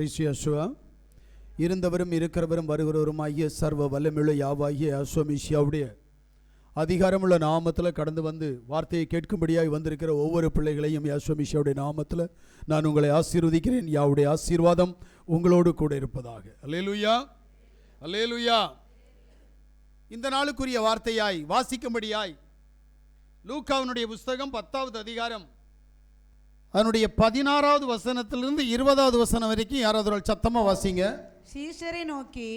பிரைசியாசுவா இருந்தவரும் இருக்கிறவரும் வருகிறவருமாகிய சர்வ வல்லமையுள்ள யாவாகிய அஸ்வமிஷியாவுடைய அதிகாரமுள்ள நாமத்தில் கடந்து வந்து வார்த்தையை கேட்கும்படியாய் வந்திருக்கிற ஒவ்வொரு பிள்ளைகளையும் அஸ்வமிஷியாவுடைய நாமத்தில் நான் உங்களை ஆசீர்வதிக்கிறேன். யாவுடைய ஆசீர்வாதம் உங்களோடு கூட இருப்பதாக. அல்லேலூயா, அல்லேலூயா. இந்த நாளுக்குரிய வார்த்தையாய் வாசிக்கும்படியாய் லூக்காவினுடைய புஸ்தகம் 10வது அதிகாரம் அதனுடைய 16வது வசனத்திலிருந்து 20வது வசனம் வரைக்கும் யாராவது சத்தமாக வாசிங்க. சீஷரை நோக்கி,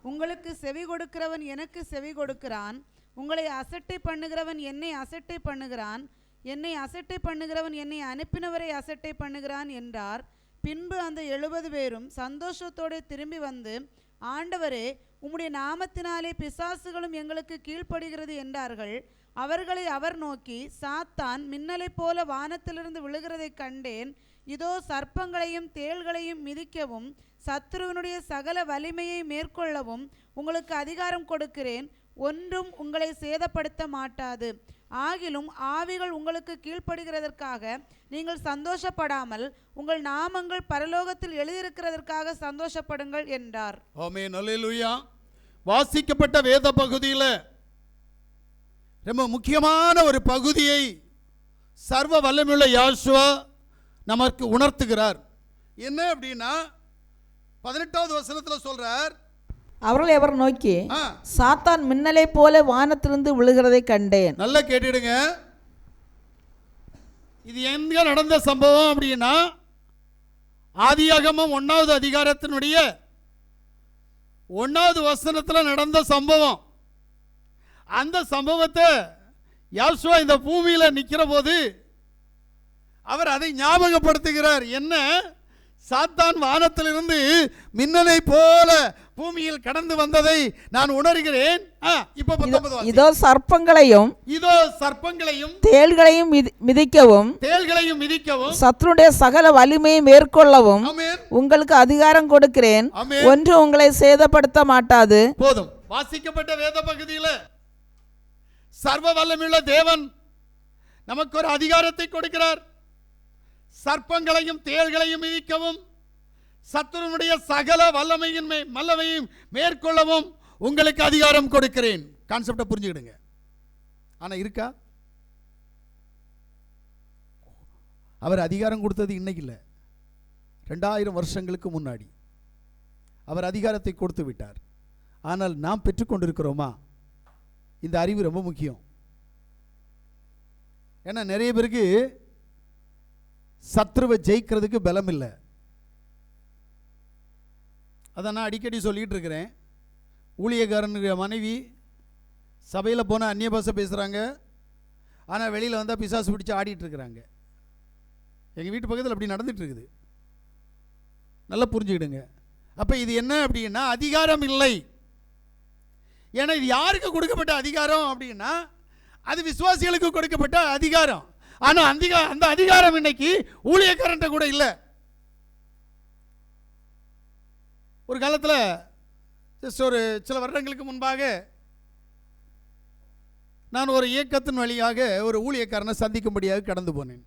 உங்களுக்கு செவி கொடுக்கிறவன் எனக்கு செவி கொடுக்கிறான், உங்களை அசட்டை பண்ணுகிறவன் என்னை அசட்டை பண்ணுகிறான், என்னை அசட்டை பண்ணுகிறவன் என்னை அனுப்பினவரை அசட்டை பண்ணுகிறான் என்றார். பின்பு அந்த 70 பேரும் சந்தோஷத்தோடு திரும்பி வந்து, ஆண்டவரே, உம்முடைய நாமத்தினாலே பிசாசுகளும் எங்களுக்கு கீழ்ப்படுகிறது என்றார்கள். அவர்களை அவர் நோக்கி, சாத்தான் மின்னலைப் போல வானத்திலிருந்து விழுகிறதை கண்டேன். இதோ சர்ப்பங்களையும் தேள்களையும் மிதிக்கவும் சத்துருவனுடைய சகல வலிமையை மேற்கொள்ளவும் உங்களுக்கு அதிகாரம் கொடுக்கிறேன். ஒன்றும் உங்களை சேதப்படுத்த மாட்டாது. ஆகிலும் ஆவிகள் உங்களுக்கு கீழ்ப்படுகிறதற்காக நீங்கள் சந்தோஷப்படாமல் உங்கள் நாமங்கள் பரலோகத்தில் எழுதியிருக்கிறதற்காக சந்தோஷப்படுங்கள் என்றார். ஆமென், அல்லேலூயா. வாசிக்கப்பட்ட வேத பகுதியில் ரொம்ப முக்கியமான ஒரு பகுதியை சர்வ வல்லமையுள்ள யோசுவா நமக்கு உணர்த்துகிறார். என்ன அப்படின்னா 18வது வசனத்தில் சொல்றார், அவர்களை அவர் நோக்கி, சாத்தான் மின்னலை போல வானத்திலிருந்து விழுகிறதை கண்டேன். நல்லா கேட்டுடுங்க. இது எங்க நடந்த சம்பவம் அப்படின்னா ஆதியாகமம் 1வது அதிகாரத்தினுடைய 1வது வசனத்தில் நடந்த சம்பவம். அந்த சம்பவத்தை யோசுவா இந்த பூமியில் நிற்கிற போது அவர் அதை ஞாபகப்படுத்துகிறார். என்ன? சாத்தான் வானத்திலிருந்து மின்னலை போல பூமியில் கடந்து வந்ததை நான் உணர்கிறேன். இதோ சர்ப்பங்களையும் தேள்களையும் மிதிக்கவும் சத்துருடைய சகல வலிமையை மேற்கொள்ளவும் உங்களுக்கு அதிகாரம் கொடுக்கிறேன். ஒன்று உங்களை சேதப்படுத்த மாட்டாது. போதும். வாசிக்கப்பட்ட வேத பகுதியில் சர்வ வல்லமையுள்ள தேவன் நமக்கு ஒரு அதிகாரத்தை கொடுக்கிறார். சர்ப்பங்களையும் தேள்களையும் மிதிக்கவும் சத்துருனுடைய சகல வல்லமையும் மேற்கொள்ளவும் உங்களுக்கு அதிகாரம் கொடுக்கிறேன். கான்செப்டை புரிஞ்சுக்கிடுங்க. ஆனா இருக்கா? அவர் அதிகாரம் கொடுத்தது இன்னைக்கு இல்லை, 2000 வருஷங்களுக்கு முன்னாடி அவர் அதிகாரத்தை கொடுத்து விட்டார். ஆனால் நாம் பெற்றுக்கொண்டிருக்கிறோமா? இந்த அறிவு ரொம்ப முக்கியம். ஏன்னா நிறைய பேருக்கு சத்ருவை ஜெயிக்கிறதுக்கு பலம் இல்லை. அதை நான் அடிக்கடி சொல்லிட்டு இருக்கிறேன். ஊழியக்காரனுடைய மனைவி சபையில் போனால் அந்நிய பாஷை பேசுகிறாங்க, ஆனால் வெளியில் வந்தால் பிசாசு பிடிச்சி ஆடிட்டு இருக்கிறாங்க. எங்கள் வீட்டு பக்கத்தில் அப்படி நடந்துட்டு இருக்குது. நல்லா புரிஞ்சுக்கிடுங்க. அப்போ இது என்ன அப்படின்னா அதிகாரம் இல்லை. ஏன்னா இது யாருக்கு கொடுக்கப்பட்ட அதிகாரம் அப்படின்னா அது விசுவாசிகளுக்கு கொடுக்கப்பட்ட அதிகாரம். ஆனால் அந்த அதிகாரம் இன்னைக்கு ஊழியக்காரன்ட்ட கூட இல்லை. ஒரு காலத்தில் ஜஸ்ட் ஒரு சில வருடங்களுக்கு முன்பாக நான் ஒரு இயக்கத்தின் வழியாக ஒரு ஊழியக்காரனை சந்திக்கும்படியாக கடந்து போனேன்.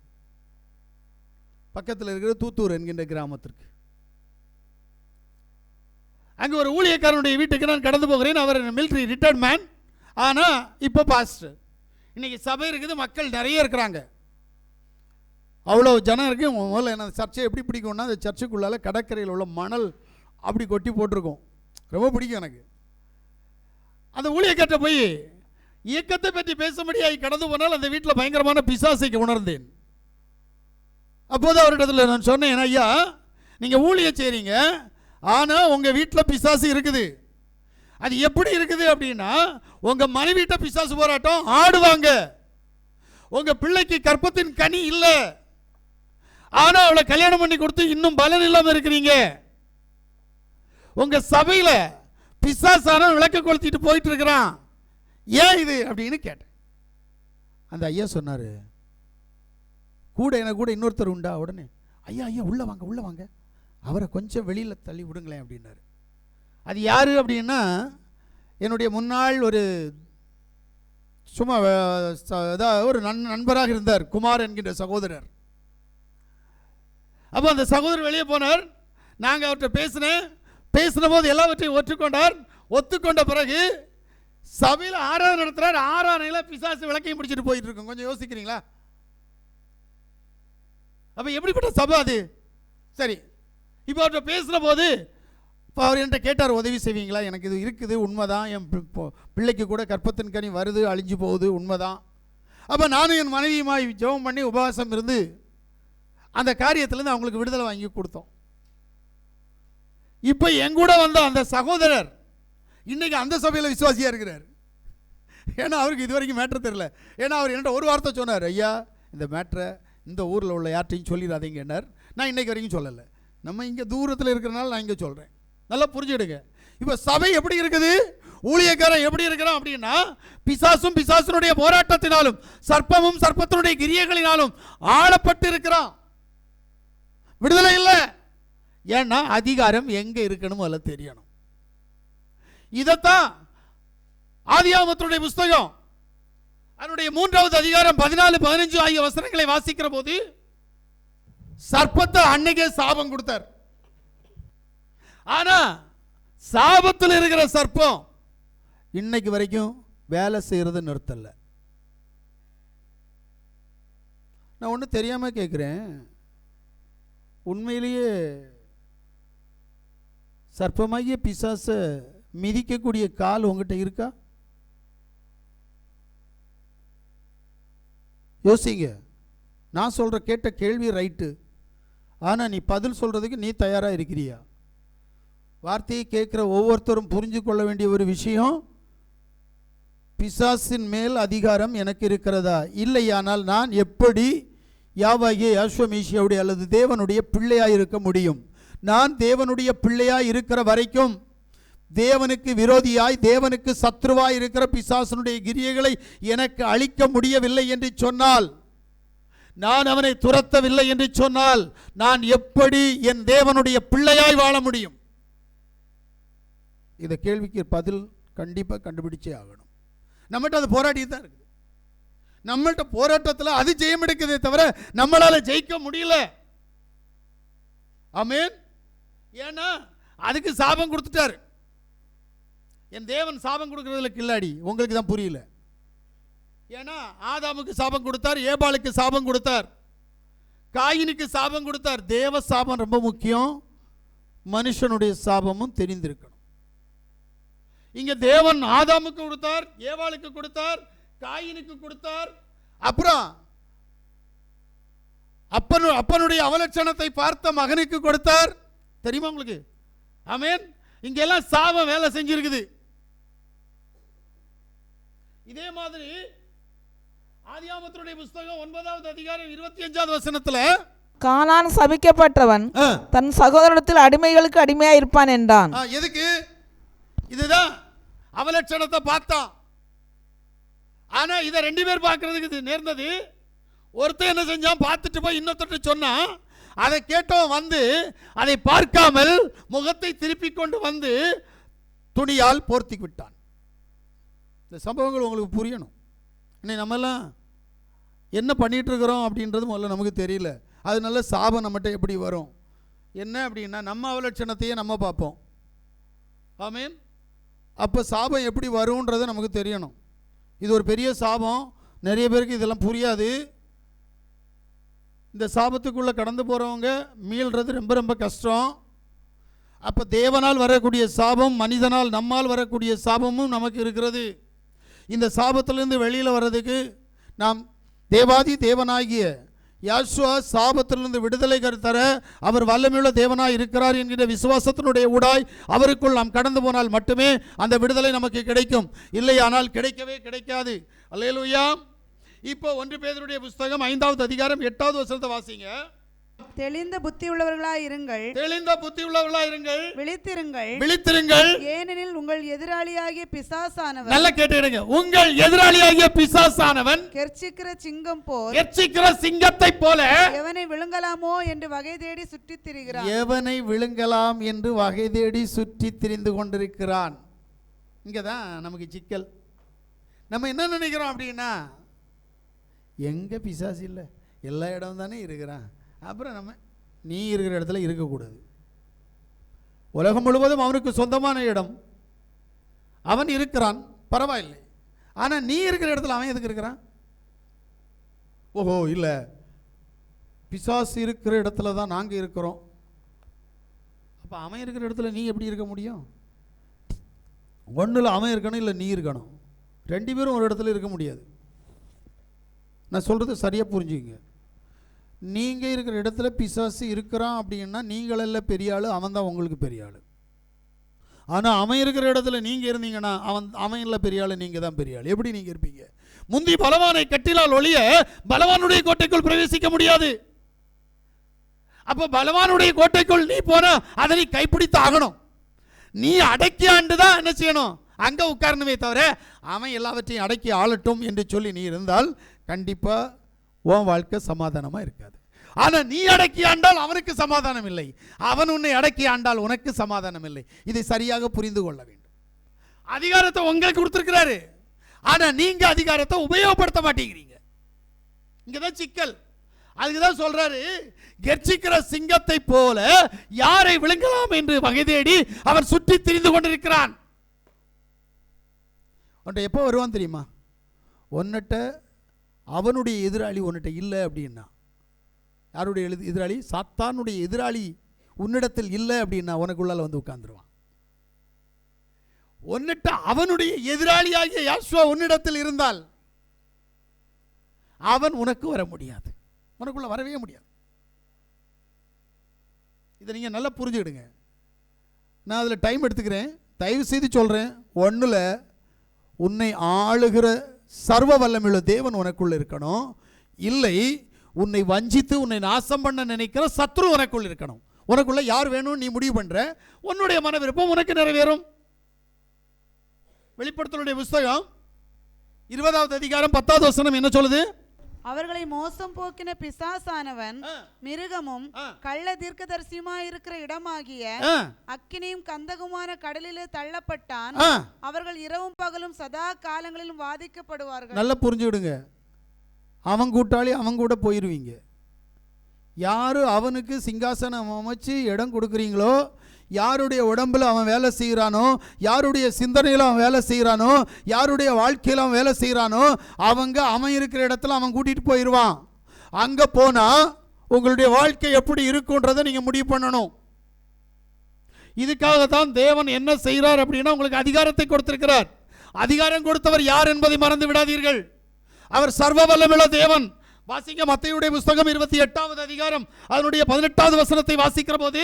பக்கத்தில் இருக்கிற தூத்தூர் என்கின்ற கிராமத்திற்கு. அங்கே ஒரு ஊழியக்காரனுடைய வீட்டுக்கு நான் கடந்து போகிறேன். அவர் மிலிட்ரி ரிட்டையர்ட் மேன், ஆனால் இப்போ பாஸ்டர். இன்னைக்கு சபை இருக்குது, மக்கள் நிறைய இருக்கிறாங்க, அவ்வளோ ஜனம் இருக்கு. முதல்ல என்ன சர்ச்சை எப்படி பிடிக்கும்னா அந்த சர்ச்சுக்குள்ளால கடற்கரையில் உள்ள மணல் அப்படி கொட்டி போட்டிருக்கோம். ரொம்ப பிடிக்கும் எனக்கு. அந்த ஊழியக்கார்ட்ட போய் இயக்கத்தை பற்றி பேசும்படியாகி கடந்து போனால் அந்த வீட்டில் பயங்கரமான பிசாசைக்கு உணர்ந்தேன். அப்போது அவரிடத்தில் நான் சொன்னேன், ஐயா நீங்கள் ஊழியம் செய்கிறீங்க, ஆனால் உங்கள் வீட்டில் பிசாசு இருக்குது. அது எப்படி இருக்குது அப்படின்னா உங்கள் மனைவிட்ட பிசாசு போராட்டம் ஆடுவாங்க. உங்கள் பிள்ளைக்கு கற்பத்தின் கனி இல்லை, ஆனால் அவளை கல்யாணம் பண்ணி கொடுத்து இன்னும் பலன் இல்லாமல் இருக்கிறீங்க. உங்கள் சபையில் பிசாசான விளக்க கொளுத்திட்டு போயிட்டு இருக்கிறான். ஏன் இது அப்படின்னு கேட்டேன். அந்த ஐயா சொன்னார், கூட எனக்கு கூட இன்னொருத்தர் உண்டா? உடனே ஐயா ஐயா உள்ளே வாங்க உள்ளே வாங்க, அவரை கொஞ்சம் வெளியில் தள்ளி விடுங்களேன் அப்படின்னாரு. அது யார் அப்படின்னா என்னுடைய முன்னாள் ஒரு சும்மா ஒரு நண்பராக இருந்தார், குமார் என்கின்ற சகோதரர். அப்போ அந்த சகோதரர் வெளியே போனார். நாங்கள் அவர்கிட்ட பேசின போது எல்லாவற்றையும் ஒத்துக்கொண்ட பிறகு சபையில் ஆராதனை நடத்துகிறார். ஆராதனையில் பிசாசு விளக்கையும் பிடிச்சிட்டு போயிட்டு இருக்கோம். கொஞ்சம் யோசிக்கிறீங்களா? அப்போ எப்படிப்பட்ட சபை அது? சரி, இப்போ அவர்கிட்ட பேசுகிற போது இப்போ அவர் என்கிட்ட கேட்டார், உதவி செய்வீங்களா? எனக்கு இது இருக்குது, உண்மைதான். என் பிள்ளைக்கு கூட கற்பத்தின் கனி வருது, அழிஞ்சு போகுது, உண்மைதான். அப்போ நானும் என் மனைவியுமாய் ஜெபம் பண்ணி உபவாசம் இருந்து அந்த காரியத்திலேருந்து அவங்களுக்கு விடுதலை வாங்கி கொடுத்தோம். இப்போ எங்கூட வந்த அந்த சகோதரர் இன்னைக்கு அந்த சபையில் விசுவாசியாக இருக்கிறார். ஏன்னா அவருக்கு இது வரைக்கும் மேட்ரு தெரியல. ஏன்னா அவர் என்கிட்ட ஒரு வார்த்தை சொன்னார், ஐயா இந்த மேட்ரை இந்த ஊரில் உள்ள யார்ட்டையும் சொல்லிடாதீங்கன்னார். நான் இன்னைக்கு வரைக்கும் சொல்லலை. நம்ம இங்கே தூரத்தில் இருக்கிறனால நான் இங்கே சொல்கிறேன். நல்லா புரிஞ்சுடுங்க. இப்போ சபை எப்படி இருக்குது, ஊழியக்காரன் எப்படி இருக்கிறான் அப்படின்னா, பிசாசும் பிசாசுனுடைய போராட்டத்தினாலும் சர்ப்பமும் சர்ப்பத்தினுடைய கிரியைகளினாலும் ஆளப்பட்டு இருக்கிறான். விடுதலை இல்லை. ஏன்னா அதிகாரம் எங்க இருக்கணும் அல்ல தெரியணும். இதத்தான் ஆதியாகமத்தினுடைய புஸ்தகம் அதனுடைய 3வது அதிகாரம் 14, 15 ஆகிய வசனங்களை வாசிக்கிற போது சர்ப்பத்தை அன்னைக்கே சாபம் கொடுத்தார். ஆனா சாபத்தில் இருக்கிற சர்ப்பம் இன்னைக்கு வரைக்கும் வேலை செய்யறது நிறுத்தல. நான் ஒண்ணு தெரியாம கேட்கிறேன், உண்மையிலேயே சர்ப்பமாகிய பிசாச மிதிக்கக்கூடிய கால் உங்ககிட்ட இருக்கா? யோசிங்க. நான் சொல்ற கேட்ட கேள்வி ரைட்டு, ஆனா நீ பதில் சொல்றதுக்கு நீ தயாரா இருக்கிறியா? வார்த்தையை கேட்கிற ஒவ்வொருத்தரும் புரிஞ்சு கொள்ள வேண்டிய ஒரு விஷயம், பிசாசின் மேல் அதிகாரம் எனக்கு இருக்கிறதா? இல்லையானால் நான் எப்படி யாவாகிய யாஷ்வமேசியாவுடைய அல்லது தேவனுடைய பிள்ளையாய் இருக்க முடியும்? நான் தேவனுடைய பிள்ளையாய் இருக்கிற வரைக்கும் தேவனுக்கு விரோதியாய் தேவனுக்கு சத்ருவாய் இருக்கிற பிசாசனுடைய கிரியைகளை எனக்கு அழிக்க முடியவில்லை என்று சொன்னால், நான் அவனை துரத்தவில்லை என்று சொன்னால், நான் எப்படி என் தேவனுடைய பிள்ளையாய் வாழ முடியும்? இந்த கேள்விக்கு பதில் கண்டிப்பாக கண்டுபிடிச்சே ஆகணும். நம்மகிட்ட அது போராடி தான் இருக்குது. நம்மள்கிட்ட போராட்டத்தில் அது ஜெயம் எடுக்குதே தவிர நம்மளால ஜெயிக்க முடியல. ஆமென். ஏன்னா அதுக்கு சாபம் கொடுத்துட்டாரு. என் தேவன் சாபம் கொடுக்கறதுல கில்லாடி. உங்களுக்கு தான் புரியல. ஏன்னா ஆதாமுக்கு சாபம் கொடுத்தார், ஏபாளுக்கு சாபம் கொடுத்தார், காயினுக்கு சாபம் கொடுத்தார். தேவ சாபம் ரொம்ப முக்கியம். மனுஷனுடைய சாபமும் தெரிந்திருக்கணும். இங்க தேவன் ஆதாமுக்கு கொடுத்தார், ஏவாளுக்கு கொடுத்தார், காயினுக்கு கொடுத்தார். அப்புறம் அப்பனுடைய அவலட்சணத்தை பார்த்த மகனுக்கு கொடுத்தார். தெரியுமா உங்களுக்கு? ஆமென். இங்க எல்லாம் சாபம் வேலை செஞ்சிருக்குது. இதே மாதிரி ஆதியாகமத்தினுடைய புஸ்தகம் 9வது அதிகாரம் 25வது வசனத்துல, கானான் சபிக்கப்பட்டவன் தன் சகோதரத்தில் அடிமைகளுக்கு அடிமையா இருப்பான் என்றான். எதுக்கு? இதுதான் அவலட்சணத்தை பார்த்தான். ஆனா இதை 2 பேர் பார்க்கறதுக்கு இது நேர்ந்தது. ஒருத்தன் என்ன செஞ்சான், பார்த்துட்டு போய் இன்னொருத்தட்ட சொன்னான். அதை கேட்டவன் வந்து அதை பார்க்காமல் முகத்தை திருப்பி கொண்டு வந்து துணியால் போர்த்தி விட்டான். இந்த சம்பவங்கள் உங்களுக்கு புரியணும். இன்னைக்கு நம்மெல்லாம் என்ன பண்ணிட்டு இருக்கிறோம் அப்படின்றது முதல்ல நமக்கு தெரியல. அதனால சாபம் நம்மகிட்ட எப்படி வரும் என்ன அப்படின்னா, நம்ம அவலட்சணத்தையே நம்ம பார்ப்போம். ஆமென். அப்போ சாபம் எப்படி வரும்ன்றது நமக்கு தெரியணும். இது ஒரு பெரிய சாபம். நிறைய பேருக்கு இதெல்லாம் புரியாது. இந்த சாபத்துக்குள்ளே கடந்து போகிறவங்க மீள்றது ரொம்ப ரொம்ப கஷ்டம். அப்போ தேவனால் வரக்கூடிய சாபம், மனிதனால் நம்மால் வரக்கூடிய சாபமும் நமக்கு இருக்கிறது. இந்த சாபத்திலிருந்து வெளியில் வர்றதுக்கு நாம் தேவாதி தேவனாகிய யாசுவா சாபத்திலிருந்து விடுதலை தர அவர் வல்லமையுள்ள தேவனாய் இருக்கிறார் என்கிற விசுவாசத்தினுடைய ஊடாய் அவருக்குள் நாம் கடந்து போனால் மட்டுமே அந்த விடுதலை நமக்கு கிடைக்கும். இல்லையானால் கிடைக்கவே கிடைக்காது. அல்லேலூயா. இப்போ 1 பேதுருடைய புஸ்தகம் 5வது அதிகாரம் 8வது வசனத்தை வாசிங்க. தெளிந்த புத்தி உள்ளவர்களாய் இருங்கள், தெளிந்த புத்தி உள்ளவர்களாய் இருங்கள், விழித்திருங்கள், விழித்திருங்கள். ஏனெனில் உங்கள் எதிராளியாகிய பிசாசானவன், நல்ல கேட்டுடுங்க, உங்கள் எதிராளியாகிய பிசாசானவன் கெர்ச்சிக்கிற சிங்கம் போல், கெர்ச்சிக்கிற சிங்கத்தை போல எவனை விழுங்கலாமோ என்று வகை தேடி சுற்றித் திரிகிறான். எவனை விழுங்கலாம் என்று வகை தேடி சுற்றி திரிந்து கொண்டிருக்கிறான். இங்கதான் நமக்கு சிக்கல். நம்ம என்ன நினைக்கிறோம் அப்படின்னா, எங்க பிசாசு இல்லை, எல்லா இடம் தானே இருக்கிறான், அப்புறம் நம்ம நீ இருக்கிற இடத்துல இருக்கக்கூடாது. உலகம் முழுவதும் அவனுக்கு சொந்தமான இடம். அவன் இருக்கிறான், பரவாயில்லை. ஆனால் நீ இருக்கிற இடத்துல அவன் எதுக்கு இருக்கிறான்? ஓஹோ, இல்லை, பிசாசு இருக்கிற இடத்துல தான் நாங்கள் இருக்கிறோம். அப்போ அவன் இருக்கிற இடத்துல நீ எப்படி இருக்க முடியும்? ஒன்றில் அவன் இருக்கணும், இல்லை நீ இருக்கணும். ரெண்டு பேரும் ஒரு இடத்துல இருக்க முடியாது. நான் சொல்கிறது சரியாக புரிஞ்சுங்க. நீங்கள் இருக்கிற இடத்துல பிசாசு இருக்கிறான் அப்படின்னா நீங்களெல்லாம் பெரிய ஆள், அவன் தான் உங்களுக்கு பெரிய ஆள். ஆனால் அவன் இருக்கிற இடத்துல நீங்கள் இருந்தீங்கன்னா அவன் இல்லை பெரிய ஆள், நீங்கள் தான் பெரிய ஆள். எப்படி நீங்கள் இருப்பீங்க? முந்தி பலவானை கட்டினால் ஒழிய பலவானுடைய கோட்டைக்குள் பிரவேசிக்க முடியாது. அப்போ பலவானுடைய கோட்டைக்குள் நீ போனா அதை நீ கைப்பிடித்து ஆகணும். நீ அடக்கி ஆண்டு தான் என்ன செய்யணும்? அங்கே உட்காரணுமே தவிர அவன் எல்லாவற்றையும் அடக்கி ஆளட்டும் என்று சொல்லி நீ இருந்தால் கண்டிப்பாக உன் வாழ்க்கை சமாதானமாக இருக்காது. ஆனால் நீ அடக்கி ஆண்டால் அவனுக்கு சமாதானம் இல்லை, அவன் உன்னை அடக்கி ஆண்டால் உனக்கு சமாதானம் இல்லை. இதை சரியாக புரிந்து கொள்ள வேண்டும். அதிகாரத்தை உங்களுக்கு கொடுத்துருக்கிறாரு, ஆனால் நீங்கள் அதிகாரத்தை உபயோகப்படுத்த மாட்டேங்கிறீங்க. இங்கே தான் சிக்கல். அதுக்கு தான் சொல்றாரு, கெர்ச்சிக்கிற சிங்கத்தை போல யாரை விழுங்கலாம் என்று வகை தேடி அவன் சுற்றி திரிந்து கொண்டிருக்கிறான். உன்ட்ட எப்போ வருவான் தெரியுமா? உன்னிட்ட அவனுடைய எதிராளி உன்னிட்ட இல்லை அப்படின்னா. யாருடைய எதிராளி? சாத்தானுடைய எதிராளி உன்னிடத்தில் இல்லை அப்படின்னா உனக்குள்ளால வந்து உட்கார்ந்துருவான். உன்னிட்ட அவனுடைய எதிராளியாகிய யாசுவா உன்னிடத்தில் இருந்தால் அவன் உனக்கு வர முடியாது, உனக்குள்ள வரவே முடியாது. இதை நீங்கள் நல்லா புரிஞ்சுக்கிடுங்க. நான் அதில் டைம் எடுத்துக்கிறேன், தயவு செய்து சொல்கிறேன். ஒன்றில் உன்னை ஆளுகிற சர்வ வல்லமையுள்ள தேவன் உனக்குள்ள இருக்கணும். இல்லை, உன்னை வஞ்சித்து உன்னை நாசம் பண்ண நினைக்கிற சத்ரு உனக்குள்ள இருக்கணும். உனக்குள்ள யார் வேணும் நீ முடிவு பண்ற, உன்னுடைய மன விருப்பம் உனக்கு நிறைவேறும். வெளிப்படுத்தலுடைய புஸ்தகம் 20வது அதிகாரம் 10வது வசனம் என்ன சொல்லுது? அவர்களை மோசம் போக்கின பிசாசானவன் மிருகமும் கள்ள தீர்க்கதரிசியுமாய் இருக்கிற இடமாகிய அக்கினியும் கந்தகுமான கடலிலே தள்ளப்பட்டான். அவர்கள் இரவும் பகலும் சதா காலங்களிலும் வாதிக்கப்படுவார்கள். நல்லா புரிஞ்சுடுங்க. அவன் கூட்டாளி, அவன் கூட போயிருவீங்க. யாரு அவனுக்கு சிங்காசனம் அமைச்சு இடம் கொடுக்குறீங்களோ, யாருடைய உடம்புல அவன் வேலை செய்கிறானோ, யாருடைய சிந்தனையில் அவன் வேலை செய்கிறானோ, யாருடைய வாழ்க்கையில் அவன் வேலை செய்கிறானோ, அவன் இருக்கிற இடத்துல அவன் கூட்டிகிட்டு போயிடுவான். அங்கே போனால் உங்களுடைய வாழ்க்கை எப்படி இருக்குன்றதை நீங்கள் முடிவு பண்ணணும். இதுக்காக தான் தேவன் என்ன செய்கிறார் அப்படின்னா உங்களுக்கு அதிகாரத்தை கொடுத்திருக்கிறார். அதிகாரம் கொடுத்தவர் யார் என்பதை மறந்து விடாதீர்கள். அவர் சர்வ வல்லமையுள்ள தேவன். வாசிங்க மத்தேயுடைய புஸ்தகம் 28வது அதிகாரம் அதனுடைய 18வது வசனத்தை வாசிக்கிற போது,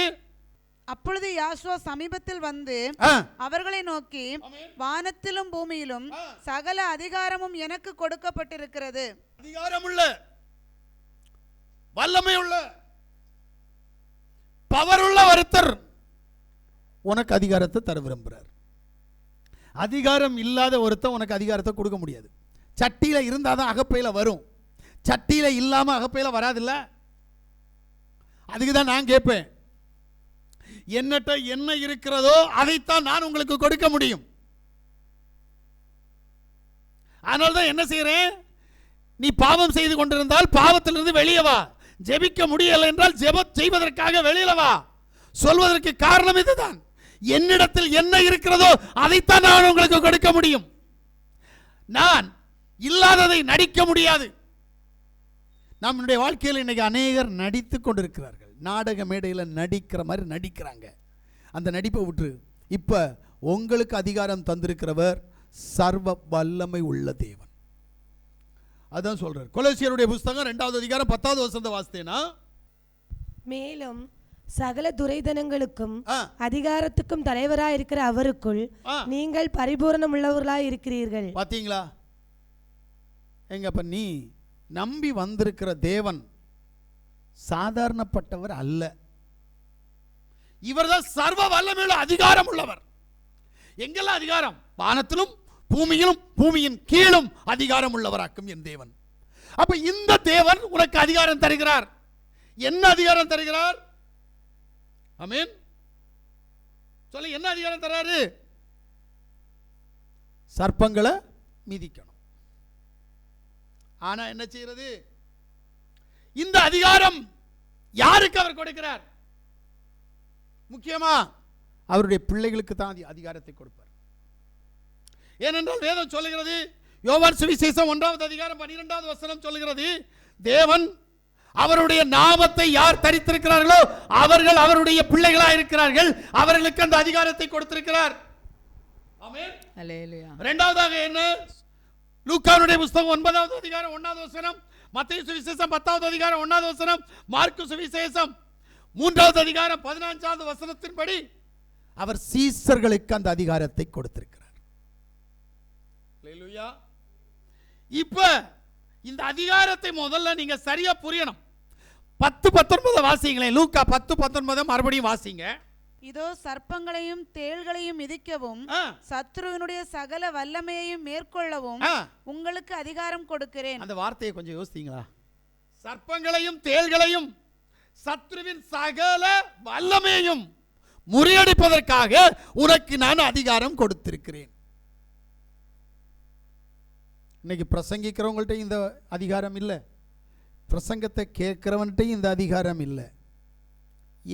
அப்பொழுது யாசுவா சமீபத்தில் வந்து அவர்களை நோக்கி, வானத்திலும் பூமியிலும் சகல அதிகாரமும் எனக்கு கொடுக்கப்பட்டிருக்கிறது. அதிகாரமுள்ள, வல்லமையுள்ள, பவருள்ள ஒருத்தர் உனக்கு அதிகாரத்தை தர விரும்புகிறார். அதிகாரம் இல்லாத ஒருத்தர் உனக்கு அதிகாரத்தை கொடுக்க முடியாது. சட்டியில் இருந்தால் தான் அகப்பையில் வரும், சட்டியில் இல்லாமல் அகப்பையில் வராதில்ல. அதுக்கு தான் நான் கேட்பேன், என்னட்ட என்ன இருக்கிறதோ அதைத்தான் நான் உங்களுக்கு கொடுக்க முடியும். அதனால தான் என்ன செய்கிறேன், நீ பாவம் செய்து கொண்டிருந்தால் பாவத்திலிருந்து வெளியே வா. ஜெபிக்க முடியலை என்றால் ஜெபம் செய்வதற்காக வெளியில வா. சொல்வதற்கு காரணம் இதுதான். என்னிடத்தில் என்ன இருக்கிறதோ அதைத்தான் நான் உங்களுக்கு கொடுக்க முடியும். நான் இல்லாததை நடிக்க முடியாது. நம்முடைய வாழ்க்கையில் இன்னைக்கு அநேகர் நடித்து கொண்டிருக்கிறார்கள். நாடக மேடையில் நடிக்கிற மாதிரி நடிக்கிறாங்க. அந்த நடிப்பை விட்டு இப்ப உங்களுக்கு அதிகாரம் தந்திருக்கிறவர் சர்வ வல்லமை உள்ள தேவன். அதான் சொல்றார். கொலோசியருடைய புஸ்தகம் 2வது அதிகாரம் 10வது வசனத்தை வாசித்தேனா, மேலும் சகல துரைதனங்களுக்கும் அதிகாரத்துக்கும் தலைவராய் இருக்கிற அவருக்குள் நீங்கள் பரிபூரணம் உள்ளவர்களாய் இருக்கிறீர்கள். பாத்தீங்களா? எங்கப்ப நீ நம்பி வந்திருக்கிற தேவன் சாதாரணப்பட்டவர் அல்ல. இவர்தான் சர்வ வல்லமையுள்ள அதிகாரம் உள்ளவர். எங்கெல்லாம் அதிகாரம்? வானத்திலும் பூமியிலும் பூமியின் கீழும் அதிகாரம் உள்ளவராக்கும் என் தேவன். அப்ப இந்த தேவன் உனக்கு அதிகாரம் தருகிறார். என்ன அதிகாரம் தருகிறார்? ஆமென் சொல்ல. என்ன அதிகாரம் தராரு? சர்ப்பங்களை மிதிக்கணும். ஆனா என்ன செய்யறது? இந்த அதிகாரம் யாருக்கு அவர் கொடுக்கிறார்? முக்கியமா அவருடைய பிள்ளைகளுக்கு தான் அதிகாரத்தை கொடுப்பார். ஏனென்றால் வேதம் சொல்லுகிறது, யோவான் சுவிசேஷம் 1வது அதிகாரம் 12வது வசனம் சொல்லுகிறது, தேவன் அவருடைய நாமத்தை யார் தரித்திருக்கிறார்களோ அவர்கள் அவருடைய பிள்ளைகளாக இருக்கிறார்கள், அவர்களுக்கு அந்த அதிகாரத்தை கொடுத்திருக்கிறார். ஆமென். அல்லேலூயா. இரண்டாவதாக என்ன? லூக்காவுடைய புத்தகம் 9வது அதிகாரம் 1வது வசனம், மத்தேயு சுவிசேஷம் 10வது அதிகாரம் 1வது வசனம், மார்க்கு சுவிசேஷம் 3வது அதிகாரம் 14வது வசனத்தின்படி அவர் சீசர்களுக்கு அந்த அதிகாரத்தை கொடுத்திருக்கிறார். அல்லேலூயா. இப்ப இந்த அதிகாரத்தை முதல்ல நீங்க சரியா புரியணும். 10:19 வாசிங்களேன். லூக்கா 10:19 மறுபடியும் வாசிங்க. இதோ சர்ப்பங்களையும் தேள்களையும் மிதிக்கவும் சத்துருவினுடைய சகல வல்லமையையும் மேற்கொள்ளவும் உங்களுக்கு அதிகாரம் கொடுக்கிறேன். அந்த வார்த்தையை கொஞ்சம் யோசித்தீங்களா? சர்ப்பங்களையும் தேள்களையும் சத்துருவின் சகல வல்லமையையும் முறியடிப்பதற்காக உனக்கு நான் அதிகாரம் கொடுத்திருக்கிறேன். இன்னைக்கு பிரசங்கிக்கிறவங்கள்ட்ட இந்த அதிகாரம் இல்லை, பிரசங்கத்தை கேட்கிறவன்கிட்ட இந்த அதிகாரம் இல்லை.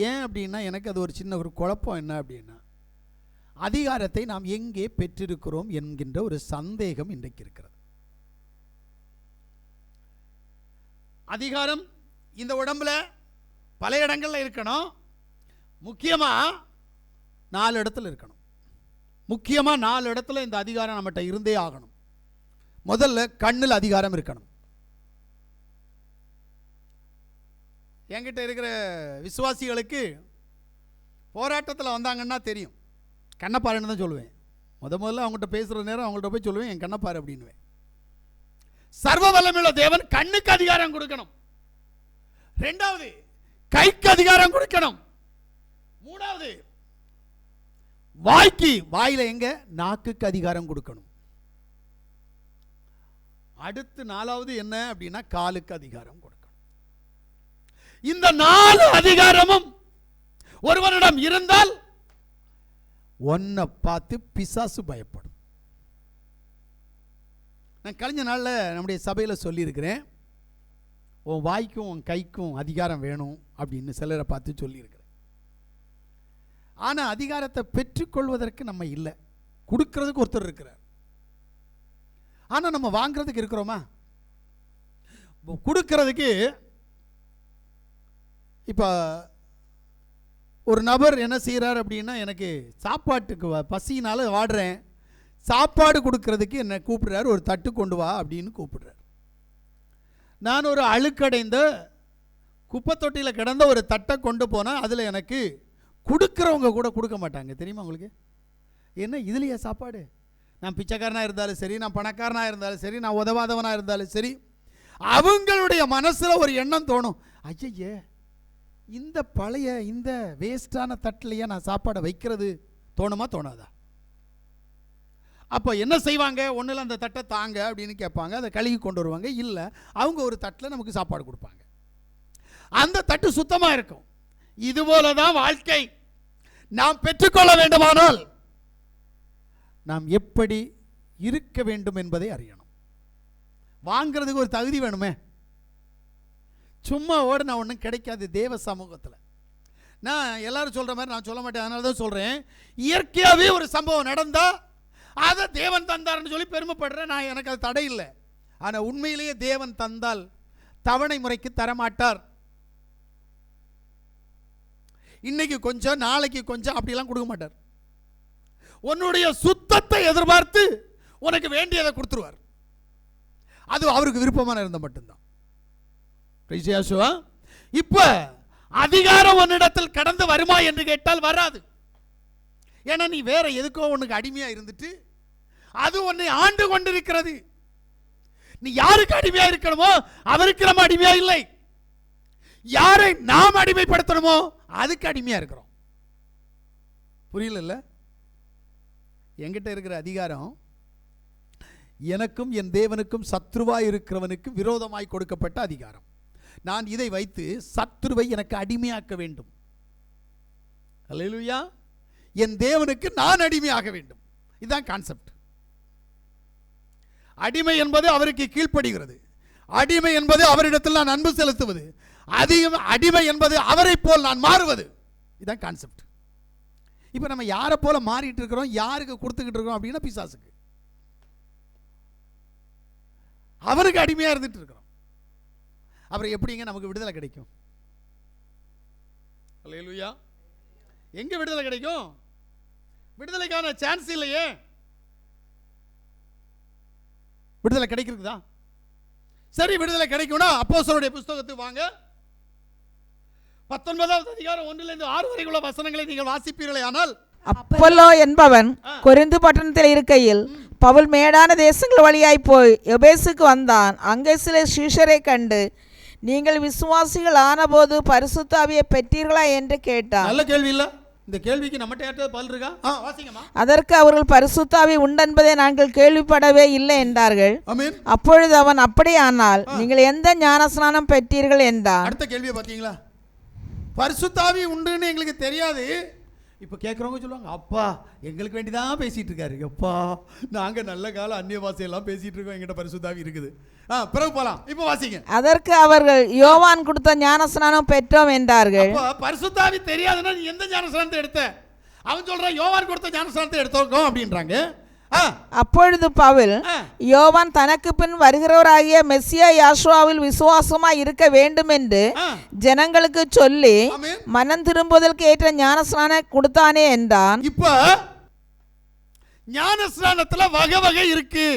ஏன் அப்படின்னா எனக்கு அது ஒரு சின்ன ஒரு குழப்பம். என்ன அப்படின்னா, அதிகாரத்தை நாம் எங்கே பெற்றிருக்கிறோம் என்கின்ற ஒரு சந்தேகம் இன்றைக்கு இருக்கிறது. அதிகாரம் இந்த உடம்புல பல இடங்கள்ல இருக்கணும். முக்கியமா 4 இடத்துல இருக்கணும். முக்கியமா 4 இடத்துல இந்த அதிகாரம் நம்மகிட்ட இருந்தே ஆகணும். முதல்ல கண்ணில் அதிகாரம் இருக்கணும். என்கிட்ட இருக்கிற விசுவாசிகளுக்கு போராட்டத்தில் வந்தாங்கன்னா தெரியும், கண்ணப்பாருன்னு தான் சொல்லுவேன். முதல்ல அவங்ககிட்ட பேசுகிற நேரம் அவங்கள்ட்ட போய் சொல்லுவேன், என் கண்ணப்பாரு அப்படின்னுவேன். சர்வ வல்லமையுள்ள தேவன் கண்ணுக்கு அதிகாரம் கொடுக்கணும். 2வது கைக்கு அதிகாரம் கொடுக்கணும். 3வது வாயில எங்க? நாக்குக்கு அதிகாரம் கொடுக்கணும். அடுத்து 4வது என்ன அப்படின்னா காலுக்கு அதிகாரம் கொடுக்கணும். இந்த 4 அதிகாரமும் ஒருவரிடம் இருந்தால் ஒன்னை பார்த்து பிசாசு பயப்படும். நான் கழிஞ்ச நாளில் நம்முடைய சபையில் சொல்லியிருக்கிறேன், உன் வாய்க்கும் உன் கைக்கும் அதிகாரம் வேணும் அப்படின்னு சிலரை பார்த்து சொல்லியிருக்கிறேன். ஆனால் அதிகாரத்தை பெற்றுக்கொள்வதற்கு நம்ம இல்லை, கொடுக்கறதுக்கு ஒருத்தர் இருக்கிறார். ஆனால் நம்ம வாங்கிறதுக்கு இருக்கிறோமா? கொடுக்கறதுக்கு இப்போ ஒரு நபர் என்ன செய்கிறார் அப்படின்னா, எனக்கு சாப்பாட்டுக்கு பசியினால வாடுறேன், சாப்பாடு கொடுக்கறதுக்கு என்னை கூப்பிடுறாரு, ஒரு தட்டு கொண்டு வா அப்படின்னு கூப்பிடுறார். நான் ஒரு அழுக்கடைந்த குப்பை தொட்டியில் கிடந்த ஒரு தட்டை கொண்டு போனால் அதில் எனக்கு கொடுக்குறவங்க கூட கொடுக்க மாட்டாங்க. தெரியுமா உங்களுக்கு? என்ன இதுலையா சாப்பாடு? நான் பிச்சைக்காரனாக இருந்தாலும் சரி, நான் பணக்காரனாக இருந்தாலும் சரி, நான் உதவாதவனாக இருந்தாலும் சரி, அவங்களுடைய மனசில் ஒரு எண்ணம் தோணும், ஐயே இந்த பழைய இந்த வேஸ்டான தட்டிலையே நான் சாப்பாடை வைக்கிறது தோணுமா தோணாதா? அப்போ என்ன செய்வாங்க? ஒன்றில் அந்த தட்டை தாங்க அப்படின்னு கேட்பாங்க, அதை கழுவி கொண்டு வருவாங்க. இல்லை, அவங்க ஒரு தட்டில் நமக்கு சாப்பாடு கொடுப்பாங்க, அந்த தட்டு சுத்தமாக இருக்கும். இதுபோல தான் வாழ்க்கை. நாம் பெற்றுக்கொள்ள வேண்டுமானால் நாம் எப்படி இருக்க வேண்டும் என்பதை அறியணும். வாங்கிறதுக்கு ஒரு தகுதி வேணுமே. சும்மா ஓட நான் ஒன்றும் கிடைக்காது தேவ சமூகத்தில். நான் எல்லாரும் சொல்கிற மாதிரி நான் சொல்ல மாட்டேன், அதனால தான் சொல்கிறேன். இயற்கையாகவே ஒரு சம்பவம் நடந்தால் அதை தேவன் தந்தார்னு சொல்லி பெருமைப்படுறேன் நான், எனக்கு அது தடை இல்லை. ஆனால் உண்மையிலேயே தேவன் தந்தால் தவணை முறைக்கு தரமாட்டார். இன்னைக்கு கொஞ்சம் நாளைக்கு கொஞ்சம் அப்படிலாம் கொடுக்க மாட்டார். உன்னுடைய சுத்தத்தை எதிர்பார்த்து உனக்கு வேண்டியதை கொடுத்துருவார். அது அவருக்கு விருப்பமான இருந்த மட்டும்தான். இப்ப அதிகாரம் உன்னிடத்தில் கடந்து வருமா என்று கேட்டால் வராது. ஏன்னா நீ வேற எதுக்கோ உனக்கு அடிமையா இருந்துட்டு அது உன்னை ஆண்டு கொண்டிருக்கிறது. நீ யாருக்கு அடிமையா இருக்கணுமோ அவருக்கு நம்ம அடிமையா இல்லை. யாரை நாம் அடிமைப்படுத்தணுமோ அதுக்கு அடிமையா இருக்கிறோம். புரியல? என்கிட்ட இருக்கிற அதிகாரம் எனக்கும் என் தேவனுக்கும் சத்ருவாய் இருக்கிறவனுக்கு விரோதமாய் கொடுக்கப்பட்ட அதிகாரம். நான் இதை வைத்து சத்ருவை எனக்கு அடிமையாக்க வேண்டும். அல்லேலூயா. என் தேவனுக்கு நான் அடிமையாக வேண்டும். இதுதான் கான்செப்ட். அடிமை என்பது அவருக்கு கீழ்ப்படுகிறது. அடிமை என்பது அவரிடத்தில் நான் அன்பு செலுத்துவது. அடிமை என்பது அவரை போல் நான் மாறுவது. இதுதான் கான்செப்ட். இப்போ நம்ம யாரை போல மாறிட்டு இருக்கிறோம், யாருக்கு கொடுத்துக்கிட்டு இருக்கோம் அப்படின்னா பிசாசுக்கு, அவருக்கு அடிமையாக இருந்துட்டு இருக்கிறோம். அப்புறம் எப்படிங்க நமக்கு விடுதலை கிடைக்கும்? அல்லேலூயா. எங்க விடுதலை கிடைக்கும்? விடுதலைக்கான சான்ஸ் இல்லையே. விடுதலை கிடைக்கிறதா? சரி, விடுதலை கிடைக்கும்னா அப்போஸ்தலருடைய புத்தகத்துக்கு வாங்க. 19வது அதிகாரம் 1-6 வரைக்குள்ள வசனங்களை நீங்கள் வாசிப்பீர்களே ஆனால், அப்பல்லோ என்பவன் கொரிந்து பட்டணத்தில் இருக்கையில் பவுல் மேடான தேசங்கள் வழியாய் போய் எபேசுக்கு வந்தான். அங்கே சில சீஷரை கண்டு, நீங்கள் விசுவாசிகள் ஆனபோது பரிசுத்த ஆவியை பெற்றீர்களா என்று கேட்டான். நல்ல கேள்வி இல்ல? இந்த கேள்விக்கு நம்மகிட்ட யார்ட்ட பதில் இருக்கா? வாசிங்கம்மா. அதற்கு அவர்கள் பரிசுத்த ஆவி உண்டென்பதை நாங்கள் கேள்விப்படவே இல்லை என்றார்கள். ஆமென். அப்பொழுது அவன், அப்படியானால் நீங்கள் எந்த ஞானஸ்நானம் பெற்றீர்கள் என்றான். அடுத்த கேள்வியை பார்த்தீங்களா? பரிசுத்த ஆவி உண்டுன்னு எங்களுக்கு தெரியாது. இப்போ கேட்குறவங்க சொல்லுவாங்க, அப்பா எங்களுக்கு வேண்டிதான் பேசிட்டு இருக்காரு, அப்பா நாங்கள் நல்ல காலம் அந்நிய பாஷையெல்லாம் பேசிட்டு இருக்கோம், எங்கிட்ட பரிசுத்த ஆவி இருக்குது. பிறகு போலாம். இப்போ வாசிங்க. அதற்கு அவர்கள், யோவான் கொடுத்த ஞானஸ்நானம் பெற்றோம் என்றார்கள். பரிசுத்த ஆவி தெரியாதுன்னா நீ எந்த ஞானஸ்நானத்தை எடுத்த? அவன் சொல்றான் யோவான் கொடுத்த ஞானஸ்நானத்தை எடுத்தோம் அப்படின்றாங்க. அப்பொழுது பவுல், யோவான் தனக்கு பின் வருகிறவராகிய மெசியா யாசுவாவில் விசுவாசமாய் இருக்க வேண்டும் என்று ஜனங்களுக்கு சொல்லி மனம் திரும்புவதற்கு ஏற்ற ஞானஸ்நானம் கொடுத்தானே என்றான். இப்ப ஞானஸ்நானத்துல வகை வகை இருக்கு.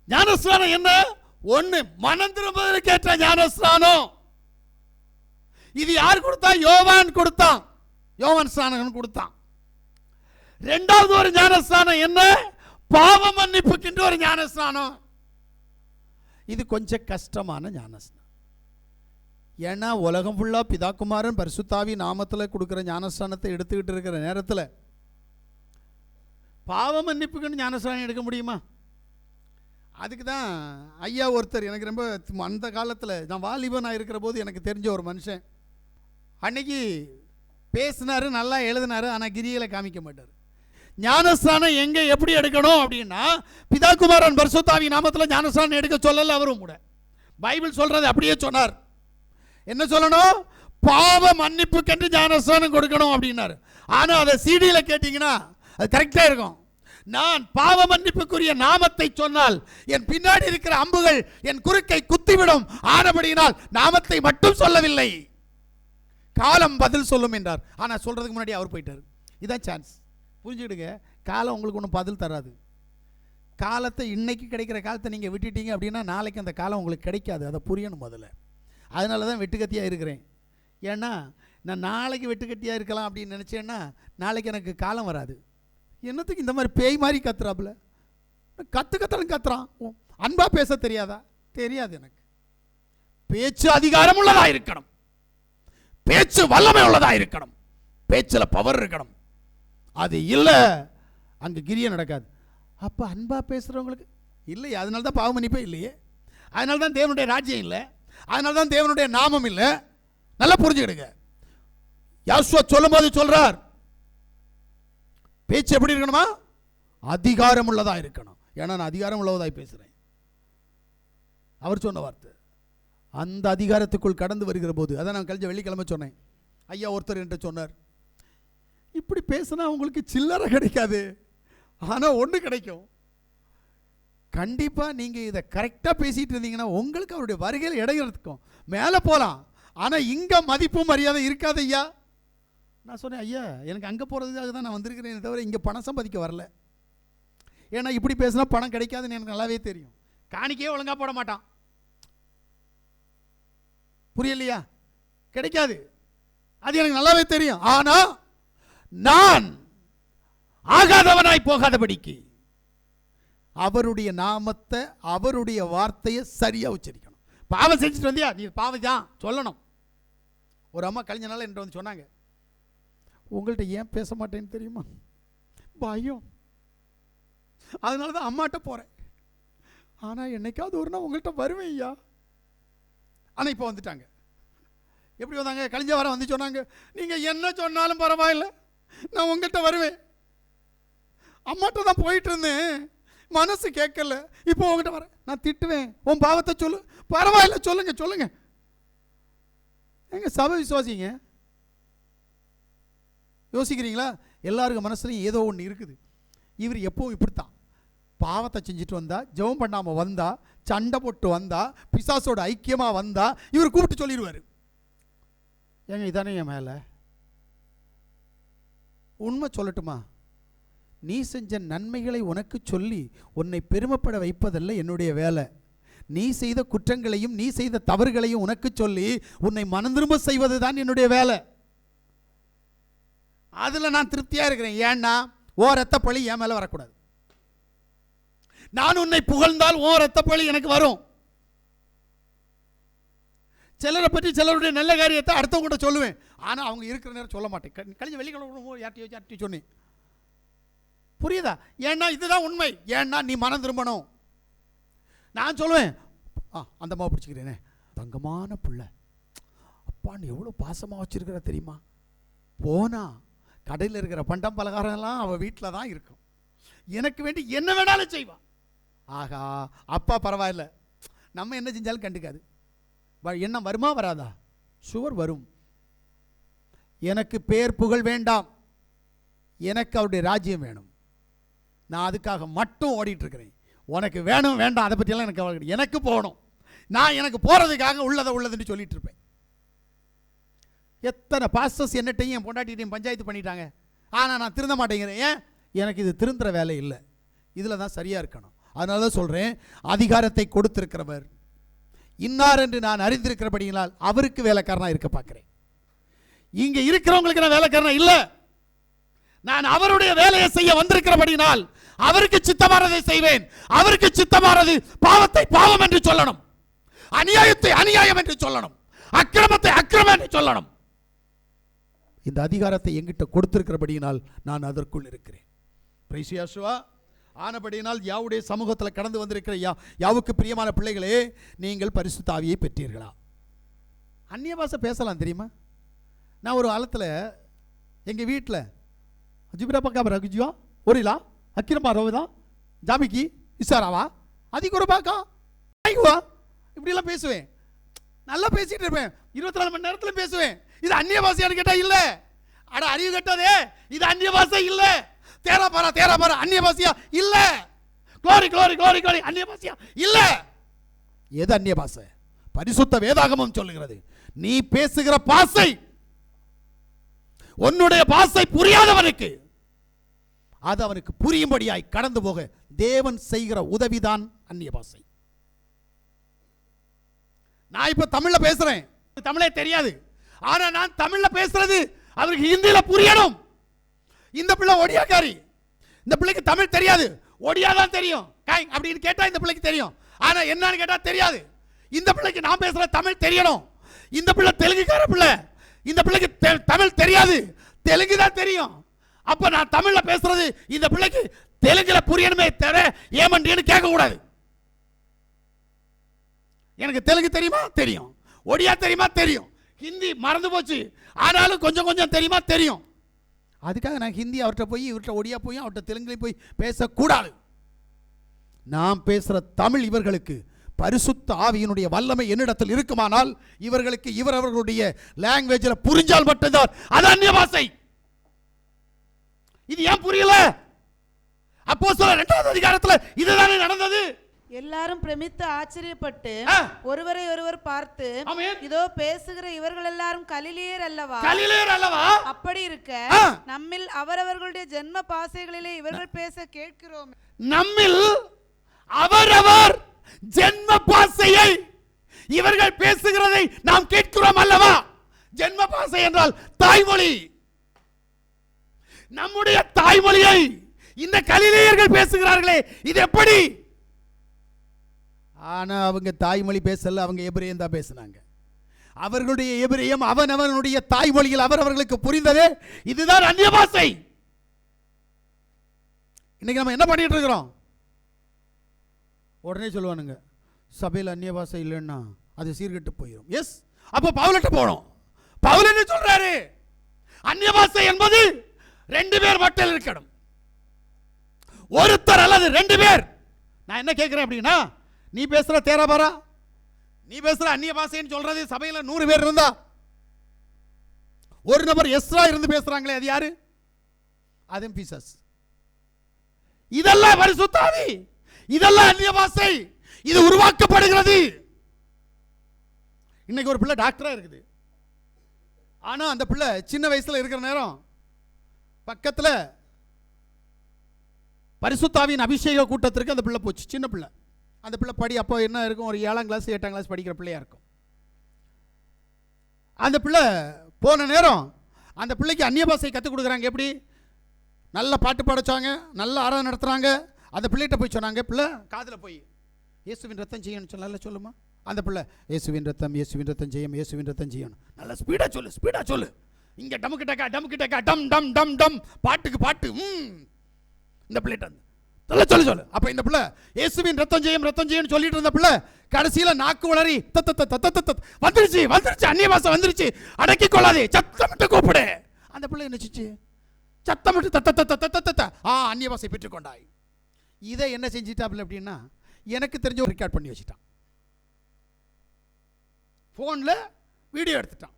ஞானஸ்நானம் என்ன? ஒண்ணு, மனம் திரும்புவதற்கு ஏற்ற ஞானஸ்நானம். இது யார் கொடுத்தா? யோவான் கொடுத்தான். யோவான் ஸ்நானகன் கொடுத்தான். ரெண்டாவது ஒரு ஞானஸ்நானம் என்ன? பாவ மன்னிப்புக்கின்ற ஒரு ஞானஸ்நானம். இது கொஞ்சம் கஷ்டமான ஞானஸ்நானம். ஏன்னா உலகம் ஃபுல்லா பிதாகுமாரன் பரிசுத்தாவி நாமத்தில் கொடுக்குற ஞானஸ்நானத்தை எடுத்துக்கிட்டு இருக்கிற நேரத்தில் பாவ மன்னிப்புக்குன்னு ஞானஸ்நானம் எடுக்க முடியுமா? அதுக்கு தான் ஐயா ஒருத்தர், எனக்கு ரொம்ப அந்த காலத்தில் நான் வாலிபனாக இருக்கிற போது எனக்கு தெரிஞ்ச ஒரு மனுஷன், அன்னைக்கு பேசினாரு, நல்லா எழுதினாரு, ஆனால் கிரிகளை காமிக்க மாட்டார். ஞானஸ்நானம் எங்கே எப்படி எடுக்கணும் அப்படின்னா, பிதாகுமாரன் பரிசுத்தாவி நாமத்தில் ஞானஸ்நானம் எடுக்க சொல்லல அவரும் கூட. பைபிள் சொல்றது அப்படியே சொன்னார். என்ன சொல்லணும்? பாவ மன்னிப்புக்கென்று ஞானஸ்நானம் கொடுக்கணும் அப்படின்னாரு. ஆனால் அதை சிடியில் கேட்டிங்கன்னா அது கரெக்டாக இருக்கும். நான் பாவ மன்னிப்புக்குரிய நாமத்தை சொன்னால் என் பின்னாடி இருக்கிற அம்புகள் என் குறுக்கை குத்திவிடும். ஆனபடியினால் நாமத்தை மட்டும் சொல்லவில்லை, காலம் பதில் சொல்லும் என்றார். ஆனால் சொல்றதுக்கு முன்னாடி அவர் போயிட்டார். இதான் சான்ஸ். புரிஞ்சுக்கிடுங்க, காலம் உங்களுக்கு ஒன்றும் பதில் தராது. காலத்தை இன்னைக்கு கிடைக்கிற காலத்தை நீங்கள் விட்டுட்டீங்க அப்படின்னா நாளைக்கு அந்த காலம் உங்களுக்கு கிடைக்காது. அதை புரியணும் முதல்ல. அதனால தான் வெட்டுக்கத்தியாக இருக்கிறேன். ஏன்னா நான் நாளைக்கு வெட்டுக்கத்தியாக இருக்கலாம் அப்படின்னு நினச்சேன்னா நாளைக்கு எனக்கு காலம் வராது. என்னத்துக்கு இந்த மாதிரி பேய் மாதிரி கத்துறாப்புல? கத்துறன்னு கத்துறான். அன்பா பேச தெரியாதா? தெரியாது. எனக்கு பேச்சு அதிகாரம் உள்ளதா இருக்கணும், பேச்சு வல்லமை உள்ளதா இருக்கணும், பேச்சில் பவர் இருக்கணும். அது இல்லை, அங்கே கிரியை நடக்காது. அப்போ அன்பா பேசுகிறவங்களுக்கு இல்லையே. அதனால தான் பாவ மன்னிப்பே இல்லையே. அதனால தான் தேவனுடைய ராஜ்யம் இல்லை. அதனால தான் தேவனுடைய நாமம் இல்லை. நல்லா புரிஞ்சுக்கிடுங்க. யாசுவா சொல்லும் போது சொல்றார், பேச்சு எப்படி இருக்கணுமா? அதிகாரம் உள்ளதா இருக்கணும். ஏன்னா நான் அதிகாரம் உள்ளவதாய் பேசுறேன். அவர் சொன்ன வார்த்தை. அந்த அதிகாரத்துக்குள் கடந்து வருகிற போது, அதான் நான் கழிஞ்ச வெள்ளிக்கிழமை சொன்னேன். ஐயா ஒருத்தர் என்று சொன்னார், இப்படி பேசினா உங்களுக்கு சில்லறை கிடைக்காது, ஆனால் ஒன்று கிடைக்கும். கண்டிப்பாக நீங்கள் இதை கரெக்டாக பேசிகிட்டு இருந்தீங்கன்னா உங்களுக்கு அவருடைய வருகையில் இடையிறதுக்கும் மேலே போகலாம். ஆனால் இங்கே மதிப்பும் மரியாதை இருக்காது ஐயா. நான் சொன்னேன், ஐயா எனக்கு அங்கே போகிறதுக்காக தான் நான் வந்திருக்கிறேன், தவிர இங்கே பணம் சம்பாதிக்க வரல. ஏன்னா இப்படி பேசினா பணம் கிடைக்காதுன்னு எனக்கு நல்லாவே தெரியும். காணிக்கையே ஒழுங்காக போட மாட்டான். புரியலையா? கிடைக்காது, அது எனக்கு நல்லாவே தெரியும். ஆனால் நான் ஆகாதவனாய் போகாதபடிக்கு அவருடைய நாமத்தை, அவருடைய வார்த்தையை சரியா உச்சரிக்கணும். பாவம் செஞ்சுட்டு வந்தியா, நீ பாவம் தான் சொல்லணும். ஒரு அம்மா கழிஞ்ச நாள் என்கிட்ட வந்து சொன்னாங்க, உங்கள்கிட்ட ஏன் பேச மாட்டேன்னு தெரியுமா? பயம். அதனால தான் அம்மாட்ட போறேன். ஆனால் என்னைக்காவது ஒரு நாள் உங்கள்கிட்ட வருவேன் ஐயா. ஆனால் இப்போ வந்துட்டாங்க. எப்படி வந்தாங்க? கழிஞ்ச வாரம் வந்து சொன்னாங்க, நீங்கள் என்ன சொன்னாலும் பரவாயில்லை, நான் உங்கள்கிட்ட வருவேன். அம்மாட்ட தான் போயிட்டு இருந்தேன், மனசு கேட்கல, இப்போ உங்கள்கிட்ட வரேன். நான் திட்டுவேன், உன் பாவத்தை சொல்லு. பரவாயில்ல, சொல்லுங்க சொல்லுங்க. எங்க சபை விசுவாசிங்க, யோசிக்கிறீங்களா? எல்லாருக்கும் மனசுலையும் ஏதோ ஒன்று இருக்குது. இவர் எப்பவும் இப்படித்தான், பாவத்தை செஞ்சுட்டு வந்தா, ஜெபம் பண்ணாமல் வந்தா, சண்டை போட்டு வந்தா, பிசாசோட ஐக்கியமாக வந்தா, இவர் கூப்பிட்டு சொல்லிடுவார், ஏங்க இதானே என் மேலே. உண்மை சொல்லட்டுமா, நீ செஞ்ச நன்மைகளை உனக்கு சொல்லி உன்னை பெருமைப்பட வைப்பதல்ல என்னுடைய வேலை. நீ செய்த குற்றங்களையும் நீ செய்த தவறுகளையும் உனக்கு சொல்லி உன்னை மனம் திரும்ப செய்வது தான் என்னுடைய வேலை. அதில் நான் திருப்தியாக இருக்கிறேன். ஏன்னா ஓ ரத்த பழி என் மேலே வரக்கூடாது. நான் உன்னை புகழ்ந்தால் ஓ ரத்த பழி எனக்கு வரும். சிலரை பற்றி சிலருடைய நல்ல காரியத்தை அடுத்தவங்க கூட சொல்லுவேன், ஆனால் அவங்க இருக்கிற நேரம் சொல்ல மாட்டேன். கழிஞ்ச வெள்ளிக்கிழமை யார்ட்டையோ சொன்னேன். புரியுதா? ஏன்னா இதுதான் உண்மை. ஏன்னா நீ மனம் திரும்பணும். நான் சொல்லுவேன், அந்த அம்மா பிடிச்சிக்கிறேனே, தங்கமான பிள்ளை, அப்பான்னு எவ்வளோ பாசமாக வச்சிருக்கிற தெரியுமா, போனா கடையில் இருக்கிற பண்டம் பலகாரம்லாம் அவள் வீட்டில் தான் இருக்கும், எனக்கு வேண்டி என்ன வேணாலும் செய்வான். ஆகா, அப்பா பரவாயில்ல, நம்ம என்ன செஞ்சாலும் கண்டுக்காது. எண்ணம் வருமா வராதா? சுவர் வரும். எனக்கு பேர் புகழ் வேண்டாம், எனக்கு அவருடைய ராஜ்யம் வேணும். நான் அதுக்காக மட்டும் ஓடிட்டு இருக்கிறேன். உனக்கு வேணும் வேண்டாம் அதை பற்றியெல்லாம் எனக்கு கவலை கிடையாது. எனக்கு போகணும். நான் எனக்கு போகிறதுக்காக உள்ளதுன்னு சொல்லிட்டு இருப்பேன். எத்தனை பாஸ்டர்ஸ் என்னட்டையும் என் பொண்டாட்டிகிட்டையும் பஞ்சாயத்து பண்ணிட்டாங்க, ஆனால் நான் திருந்த மாட்டேங்கிறேன். ஏன்? எனக்கு இது திருந்துற வேலை இல்லை, இதில் தான் சரியாக இருக்கணும். அதனால தான் சொல்கிறேன், அதிகாரத்தை கொடுத்திருக்கிறவர் இன்னார் என்று நான் அறிந்திருக்கிறபடியினால் அவருக்கு வேலைக்காரனாக இருக்க பார்க்குறேன். இங்கே இருக்கிறவங்களுக்கு நான் வேலைக்காரனா இல்லை, நான் அவருடைய வேலையை செய்ய வந்திருக்கிறபடினால் அவருக்கு சித்தமானதை செய்வேன். அவருக்கு சித்தமானது பாவத்தை பாவம் என்று சொல்லணும், அநியாயத்தை அநியாயம் என்று சொல்லணும், அக்கிரமத்தை அக்கிரமம் என்று சொல்லணும். இந்த அதிகாரத்தை எங்கிட்ட கொடுத்திருக்கிறபடியினால் நான் அதற்குள் இருக்கிறேன். பிரைஸ் யேசுவா. ஆனபடியினால் யாவுடைய சமூகத்தில் கடந்து வந்திருக்கிற யாவுக்கு பிரியமான பிள்ளைகளே, நீங்கள் பரிசுத்த ஆவியை பெற்றீர்களா? அந்நிய பாஷை பேசலாம் தெரியுமா? நான் ஒரு காலத்தில் எங்கள் வீட்டில் ஜிபிரா பக்கா ரகுஜியா ஒரிலா அக்கிரமா ரோதா ஜாமிக்கி இசாராவா அதிக ஒரு பாக்கா ஐவா இப்படிலாம் பேசுவேன். நல்லா பேசிட்டு இருப்பேன், 24 மணி நேரத்தில் பேசுவேன். இது அந்நிய பாஷையான்னு கேட்டால் இல்லை. அட அறிவு கட்டாதே, இது அந்நிய பாஷை இல்லை. தேரா பாரா அந்நிய பாஷையா இல்லை. க்ளோரி க்ளோரி க்ளோரி க்ளோரி அந்நிய பாஷையா இல்லை. எது அந்நிய பாஷை? பரிசுத்த வேதாகமம் சொல்லுகிறது, நீ பேசுகிற பாஷை உன்னுடைய பாஷை புரியாதவனுக்கு அது அவனுக்கு புரியும்படியாய் கடந்து போக தேவன் செய்கிற உதவிதான் அந்நிய பாஷை. நான் இப்ப தமிழ்ல பேசுறேன், தமிழே தெரியாது, ஆனா நான் தமிழ்ல பேசுறது அவருக்கு ஹிந்தியில புரியணும். இந்த பிள்ளை ஒடியாக்காரி, இந்த பிள்ளைக்கு தமிழ் தெரியாது, ஒடியா தான் தெரியும். அப்படின்னு கேட்டா இந்த பிள்ளைக்கு தெரியும், ஆனா என்னன்னு கேட்டா தெரியாது. இந்த பிள்ளைக்கு நான் பேசுற தமிழ் தெரியணும். இந்த பிள்ளை தெலுங்குக்கார பிள்ளை, இந்த பிள்ளைக்கு தமிழ் தெரியாது, தெலுங்கு தான் தெரியும். அப்ப நான் தமிழ்ல பேசுறது இந்த பிள்ளைக்கு தெலுங்குல புரியணுமே தவிர ஏமண்டின்னு கேட்க கூடாது. எனக்கு தெலுங்கு தெரியுமா? தெரியும். ஒடியா தெரியுமா? தெரியும். ஹிந்தி மறந்து போச்சு, ஆனாலும் கொஞ்சம் கொஞ்சம் தெரியுமா? தெரியும். அதுக்காக நான் ஹிந்தி அவர்கிட்ட போய் இவர்கிட்ட ஒடியா போய் அவர்கிட்ட தெலுங்குலையும் போய் பேசக்கூடாது. நாம் பேசுகிற தமிழ் இவர்களுக்கு பரிசுத்த ஆவியினுடைய வல்லமை என்னிடத்தில் இருக்குமானால் இவர்களுக்கு இவரவர்களுடைய லாங்குவேஜில் புரிஞ்சால் மட்டும்தான் அது அந்நிய பாஷை. இது ஏன் புரியல? அப்போஸ்தலர் 2வது அதிகாரத்தில் இதுதானே நடந்தது. எல்லாரும் பிரமித்து ஆச்சரியப்பட்டு ஒருவரை ஒருவர் பார்த்து, இதோ பேசுகிற இவர்கள் எல்லாரும் கலிலேயர் அல்லவா? கலிலேயர் அல்லவா? அப்படி இருக்க நம்மில் அவரவர்களுடைய ஜென்ம பாஷைகளிலே இவர்கள் பேச கேட்கிறோம். நம்மில் அவரவர் ஜென்ம பாஷையை இவர்கள் பேசுகிறதை நாம் கேட்கிறோம் அல்லவா? ஜென்ம பாஷை என்றால் தாய்மொழி. நம்முடைய தாய்மொழியை இந்த கலிலேயர்கள் பேசுகிறார்களே, இது எப்படி? ஆனா அவங்க தாய்மொழி பேசல, அவங்க எபிரேயம் தான் பேசினாங்க. அவர்களுடைய எபிரேயம் அவனவனுடைய தாய்மொழியில் அவரவர்களுக்கு புரிந்ததே. இதுதான் அந்நிய பாஷை. இன்னைக்கு நம்ம என்ன பண்ணிட்டு இருக்கிறோம்? உடனே சொல்லுவானுங்க, சபையில் அந்நிய பாஷை இல்லைன்னா அது சீர்கெட்டு போயிடும். எஸ், அப்போ பவுலிட்ட போனோம். பவுல் என்ன சொல்றாரு? அந்நிய பாஷை என்பது 2 பேர் மட்டும் இருக்கணும், ஒருத்தர் அல்லது 2 பேர். நான் என்ன கேட்கிறேன் அப்படின்னா, நீ பேசுற தேராபாரா, நீ பேசுற அந்நிய பாஷைன்னு சொல்றது சபையில் 100 பேர் இருந்தா ஒரு நபர் எஸ்ரா இருந்து பேசுறாங்களே, அது யாரு? அதுவும் பிசாசு. இதெல்லாம் பரிசுத்த ஆவி, இதெல்லாம் அந்நிய பாஷை. இது உருவாக்கப்படுகிறது. இன்னைக்கு ஒரு பிள்ளை டாக்டரா இருக்குது. ஆனா அந்த பிள்ளை சின்ன வயசுல இருக்கிற நேரம் பக்கத்துல பரிசுத்த ஆவியின் அபிஷேக கூட்டத்திற்கு அந்த பிள்ளை போச்சு. சின்ன பிள்ளை. அந்த பிள்ளை அப்போ என்ன இருக்கும், ஒரு 7ஆம் கிளாஸ் 8ஆம் கிளாஸ் படிக்கிற பிள்ளையா இருக்கும். அந்த பிள்ளை போன நேரம் அந்த பிள்ளைக்கு அந்நிய பாஷை கற்றுக் கொடுக்குறாங்க. எப்படி? நல்ல பாட்டு பாடச்சாங்க, நல்ல ஆராதனை நடத்துகிறாங்க. அந்த பிள்ளைகிட்ட போய் சொன்னாங்க, பிள்ளை காதில் போய் இயேசுவின் ரத்தம் செய்யணும்னு சொன்னால சொல்லுமா. அந்த பிள்ளை இயேசுவின் ரத்தம் செய்யும், இயேசுவின் ரத்தம் செய்யணும். நல்லா ஸ்பீடாக சொல்லு. இங்கே டமுக்கு டக்கா டம் டம் டம் டம், பாட்டுக்கு பாட்டு. இந்த பிள்ளைகிட்ட சொல்லு. அப்போ இந்த பிள்ளை இயேசுவின் ரத்தம் செய்யும் சொல்லிட்டு இருந்த பிள்ளை கடைசியில் நாக்கு வளரி வந்துருச்சு அந்நிய பாஷை வந்துருச்சு. அடக்கி கொள்ளாதே, சத்தமிட்டு கூப்பிடு. அந்த பிள்ளை என்னச்சு, சத்தமிட்டு அந்நிய பாஷை பெற்றுக்கொண்டாய். இதை என்ன செஞ்சிட்டாப்ல அப்படின்னா, எனக்கு தெரிஞ்ச ஒரு ரெக்கார்ட் பண்ணி வச்சுட்டான். ஃபோனில் வீடியோ எடுத்துட்டான்.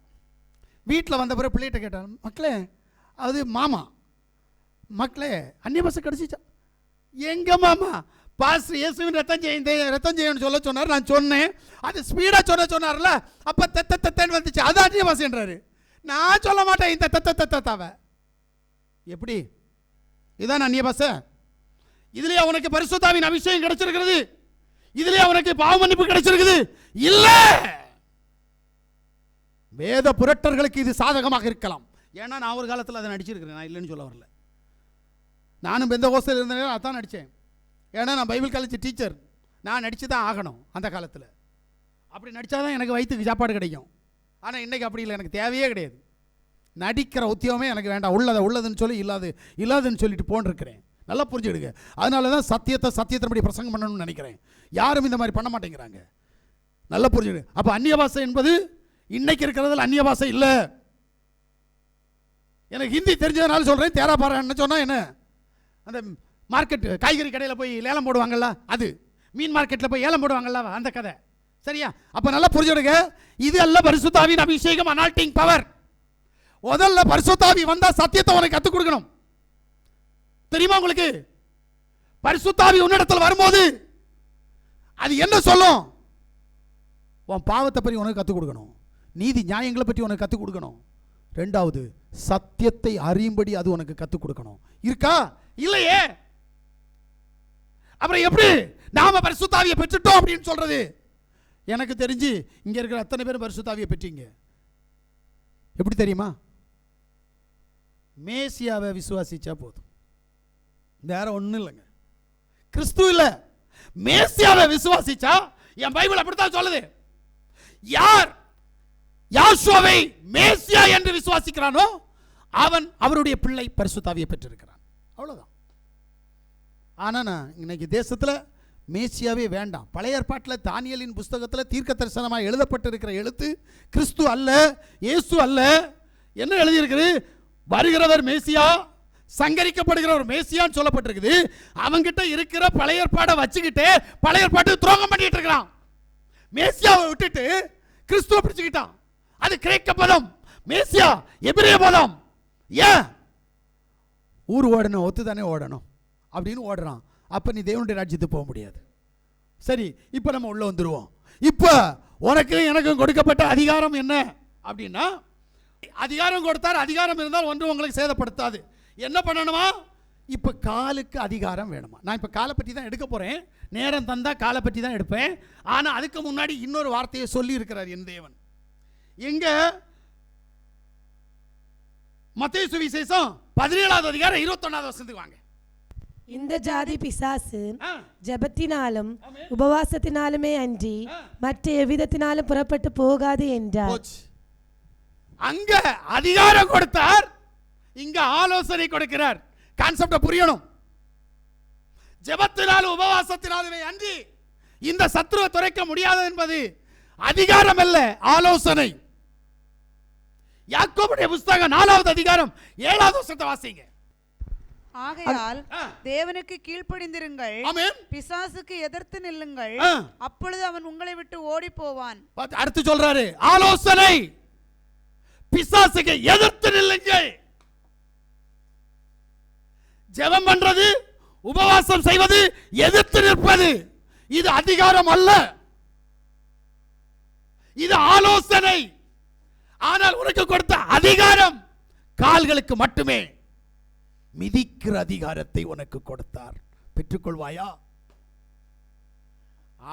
வீட்டில் வந்த பிறகு பிள்ளைகிட்ட கேட்டான், மக்களே அது மாமா, மக்களே அந்நிய பாஷை கிடச்சிச்சா? எங்க மாமா பாஸ்டர் இயேசுவின் ரத்தம் செய்யணும்னு சொல்ல சொன்னார். நான் சொன்னேன், அது ஸ்பீடாக சொன்னார்ல, அப்போ தத்தன்னு வந்துச்சு. அது அந்நிய பாஷைன்றாரு. நான் சொல்ல மாட்டேன் இந்த தத்தாவை. எப்படி? இதான் அந்நிய பாஷை. இதுலயே அவனுக்கு பரிசுத்த ஆவியின் அபிஷேகம் கிடைச்சிருக்கிறது, இதுலயே அவனுக்கு பாவ மன்னிப்பு கிடைச்சிருக்குது. இல்ல, வேத புரட்டர்களுக்கு இது சாதகமாக இருக்கலாம். ஏன்னா நான் ஒரு காலத்தில் அதை நடிச்சிருக்கிறேன். நான் இல்லைன்னு சொல்ல வரல. நானும் பெந்தகோஸ்தில் இருந்த நேரம் அதான் நடித்தேன். ஏன்னா நான் பைபிள் காலேஜ் டீச்சர். நான் நடித்து தான் ஆகணும் அந்த காலத்தில். அப்படி நடித்தா தான் எனக்கு வயிற்றுக்கு சாப்பாடு கிடைக்கும். ஆனால் இன்றைக்கி அப்படி இல்லை, எனக்கு தேவையே கிடையாது. நடிக்கிற உத்தியோகமே எனக்கு வேண்டாம். உள்ளதுன்னு சொல்லி இல்லாதுன்னு சொல்லிட்டு போன்றிருக்கிறேன். நல்லா புரிஞ்சுடுங்க. அதனால தான் சத்தியத்தின்படி பிரசங்கம் பண்ணணும்னு நினைக்கிறேன். யாரும் இந்த மாதிரி பண்ண மாட்டேங்கிறாங்க. நல்லா புரிஞ்சுடு. அப்போ அந்நிய பாஷை என்பது இன்னைக்கு இருக்கிறதுல அந்நிய பாஷை இல்லை. எனக்கு ஹிந்தி தெரிஞ்சதுனால சொல்கிறேன். தேரா பாரான்னு சொன்னால் என்ன, அந்த மார்க்கெட் காய்கறி கடையில் போய் லேலம் போடுவாங்கல்ல, அது மீன் மார்க்கெட்டில் போய் ஏலம் போடுவாங்கல்ல, அந்த கதை. சரியா? அப்போ நல்லா புரிஞ்சுடுங்க. இது அல்ல பரிசுத்த ஆவியின் அபிஷேகம், அனால்டிங் பவர். முதல்ல பரிசுத்த ஆவி வந்தால் சத்தியத்தை உனக்கு கற்றுக் கொடுக்கணும். தெரியுமா உங்களுக்கு? பரிசுத்த ஆவி உன்னிடத்தில் வரும்போது அது என்ன சொல்லும்? உன் பாவத்தை பற்றி உனக்கு கற்றுக் கொடுக்கணும், நீதி நியாயங்களை பற்றி உனக்கு கற்றுக் கொடுக்கணும். ரெண்டாவது, சத்தியத்தை அறியும்படி அது உனக்கு கற்றுக் கொடுக்கணும். இருக்கா? இல்லையே. அப்புறம் எப்படி நாம பரிசுத்த ஆவியை பெற்றுட்டோம் அப்படின்னு சொல்றது? எனக்கு தெரிஞ்சு இங்க இருக்கிற அத்தனை பேரும் பரிசுத்த ஆவியை பெற்றீங்க. எப்படி தெரியுமா? மேசியாவை விசுவாசிச்சா போதும், வேற ஒண்ணும் இல்லைங்க. கிறிஸ்து இல்ல, மேசியாவை விசுவாசிச்சா. என் பைபிள் அப்படித்தான் சொல்லுது. யார் யாசுவாவை மேசியா என்று விசுவாசிக்கிறானோ அவன் அவருடைய பிள்ளை பரிசுத்த ஆவியை பெற்றிருக்கிறான். அவ்வளவுதான். ஆனா நான் இன்னைக்கு தேசத்துல மேசியாவே வேண்டாம். பழைய ஏற்பாட்டில் தானியேலின் புஸ்தகத்தில் தீர்க்க தரிசனமாக எழுதப்பட்டிருக்கிற எழுத்து கிறிஸ்து அல்ல, இயேசு அல்ல. என்ன எழுதியிருக்குது? வருகிறவர் மேசியா, சங்கரிக்கப்படுகிற ஒரு மேசியான்னு சொல்லப்பட்டிருக்குது. அவங்கிட்ட இருக்கிற பழைய ஏற்பாடை வச்சுக்கிட்டு பழைய ஏற்பாட்டு துரோகம் பண்ணிட்டு இருக்கிறான். மேசியாவை விட்டுட்டு கிறிஸ்துவை பிடிச்சுக்கிட்டான். அது கிரேக்க பதம், மேசியா எபிரேய பதம். ஏன் ஊர் ஓடணும், ஒத்து தானே ஓடணும் அப்படின்னு ஓடுறான். அப்ப நீ தேவனுடைய ராஜ்யத்துக்கு போக முடியாது. சரி, இப்ப நம்ம உள்ள வந்துருவோம். இப்ப உனக்கும் எனக்கும் கொடுக்கப்பட்ட அதிகாரம் என்ன அப்படின்னா, அதிகாரம் கொடுத்தார். அதிகாரம் இருந்தால் ஒன்று உங்களுக்கு சேதப்படுத்தாது. என்ன பண்ணணுமா? இப்ப காலுக்கு அதிகாரம் வேணுமா? நான் இப்ப காலை பற்றி தான் எடுக்க போறேன். நேரம் தந்தா காலை பற்றி தான் எடுப்பேன். ஆனா அதுக்கு முன்னாடி இன்னொரு வார்த்தையை சொல்லி இருக்கிறார் என் தேவன். எங்க? மத்தேயு சுவிசேஷம் 17வது அதிகாரம் 21வது வசனத்துக்கு வாங்க. இந்த ஜாதி பிசாசு ஜெபத்தினாலும் உபவாசத்தினாலுமே அன்றி மற்ற எவ்விதத்தினாலும் புறப்பட்டு போகாது என்றார். அங்க அதிகாரம் கொடுத்தார், இங்க ஆலோசனை கொடுக்கிறார். கான்செப்ட புரியணும். ஜெபத்தினாலும் உபவாசத்தினாலுமே அன்றி இந்த சத்துருவை துரைக்க முடியாது என்பது அதிகாரம் அல்ல, ஆலோசனை. யாக்கோபுடைய புஸ்தகம் 4வது அதிகாரம் 7வது வசனத்தை வாசிங்க. ஆகையால் தேவனுக்கு கீழ்ப்படிந்திருங்கள், பிசாசுக்கு எதிர்த்து நில்லுங்கள், அப்பொழுது அவன் உங்களை விட்டு ஓடி போவான். அடுத்து சொல்றாரு ஆலோசனை. பிசாசுக்கு எதிர்த்து நில்லுங்கள். ஜெபம் பண்றது, உபவாசம் செய்வது, எதிர்த்து நிற்பது, இது அதிகாரம் அல்ல, இது ஆலோசனை. ஆனால் உனக்கு கொடுத்த அதிகாரம் கால்களுக்கு மட்டுமே. மிதிக்கிற அதிகாரத்தை உனக்கு கொடுத்தார். பெற்றுக்கொள்வாயா?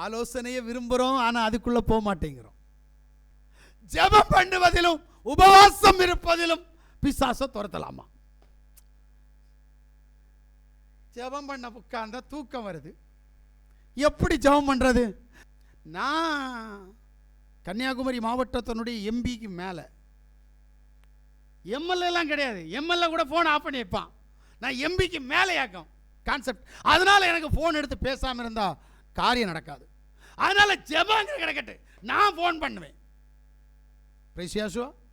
ஆலோசனையை விரும்புகிறோம், ஆனால் அதுக்குள்ள போக மாட்டேங்கிறோம். ஜெபம் பண்ணுவதிலும் உபவாசம் இருப்பதிலும் பிசாசை துரத்தலாமா? ஜெபம் பண்ண உட்கார்ந்தா தூக்கம் வருது. எப்படி ஜெபம் பண்றது? நான் கன்னியாகுமரி மாவட்டத்தினுடைய எம்பிக்கு மேலே, எம்எல்ஏலாம் கிடையாது, எம்எல்ஏ கூட ஃபோன் ஆஃப் பண்ணி வைப்பான். நான் எம்பிக்கு மேலே யாக்கம் கான்செப்ட். அதனால எனக்கு ஃபோன் எடுத்து பேசாமல் இருந்தால் காரியம் நடக்காது. அதனால ஜெபங்கிற கிடக்கட்டு, நான் ஃபோன் பண்ணுவேன்.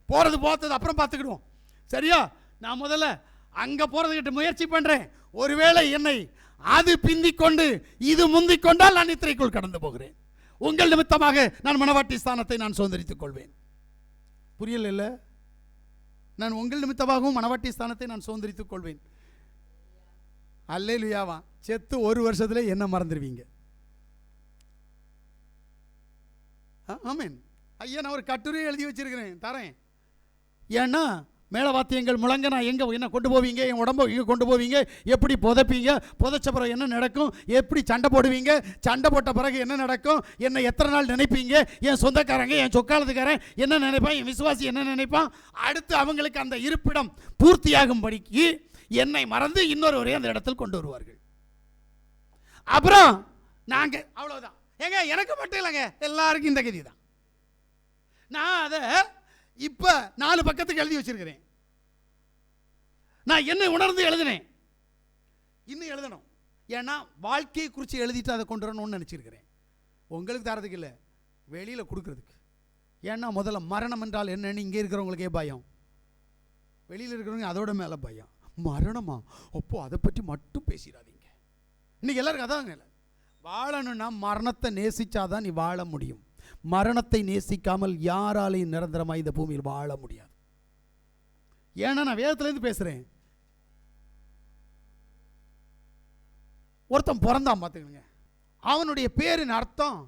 போகிறது போகிறது அப்புறம் பார்த்துக்கிடுவோம், சரியா? நான் முதல்ல அங்கே போகிறதுக்கிட்ட முயற்சி பண்ணுறேன். ஒருவேளை என்னை அது பிந்திக் கொண்டு இது முந்திக் கொண்டால் நான் நித்திரைக்குள் கடந்து போகிறேன். உங்கள் நிமித்தமாக நான் மணவாட்டி ஸ்தானத்தை நான் சுதந்திரித்துக் கொள்வேன். புரியல இல்லை? நான் உங்கள் நிமித்தமாகவும் மணவாட்டி ஸ்தானத்தை நான் சுதந்திரித்துக் கொள்வேன். அல்லேலூயாவா. செத்து ஒரு வருஷத்துல என்ன மறந்துடுவீங்க? ஆமென். ஐயா, நான் ஒரு கட்டுரை எழுதி வச்சிருக்கிறேன், தரேன். ஏன்னா மேலவாத்தியங்கள் முழங்க நான் எங்கே என்ன கொண்டு போவீங்க, என் உடம்பை எங்கே கொண்டு போவீங்க, எப்படி புதைப்பீங்க, புதைச்ச பிறகு என்ன நடக்கும், எப்படி சண்டை போடுவீங்க, சண்டை போட்ட பிறகு என்ன நடக்கும், என்னை எத்தனை நாள் நினைப்பீங்க, என் சொந்தக்காரங்க என் சொக்காலத்துக்காரன் என்ன நினைப்பான், என் விசுவாசி என்ன நினைப்பான், அடுத்து அவங்களுக்கு அந்த இருப்பிடம் பூர்த்தியாகும்படிக்கு என்னை மறந்து இன்னொருவரை அந்த இடத்தில் கொண்டு வருவார்கள். அப்புறம் நாங்கள் அவ்வளோதான். ஏங்க எனக்கு மட்டும் இல்லைங்க, எல்லாருக்கும் இந்த கதி தான். நான் அதை இப்போ 4 பக்கத்துக்கு எழுதி வச்சிருக்கிறேன். நான் என்ன உணர்ந்து எழுதினேன், இன்னும் எழுதணும். ஏன்னா வாழ்க்கையை குறித்து எழுதிட்டு அதை கொண்டு வரணும்னு நினச்சிருக்கிறேன். உங்களுக்கு தரதுக்கு இல்லை, வெளியில் கொடுக்கறதுக்கு. ஏன்னா முதல்ல மரணம் என்றால் என்னன்னு இங்கே இருக்கிறவங்களுக்கே பயம், வெளியில் இருக்கிறவங்க அதோட மேலே பயம். மரணமா? அப்போ அதை பற்றி மட்டும் பேசிடாதீங்க. இன்னைக்கு எல்லாருக்கும் அதாங்க இல்லை. வாழணும்னா மரணத்தை நேசிச்சாதான் நீ வாழ முடியும். மரணத்தை நேசிக்காமல் யாராலையும் நிரந்தரமாக இந்த பூமியில் வாழ முடியாது. ஏன்னா நான் வேதத்திலேருந்து பேசுகிறேன். ஒருத்தன் பிறந்தான் பார்த்துக்கணுங்க, அவனுடைய பேரின் அர்த்தம்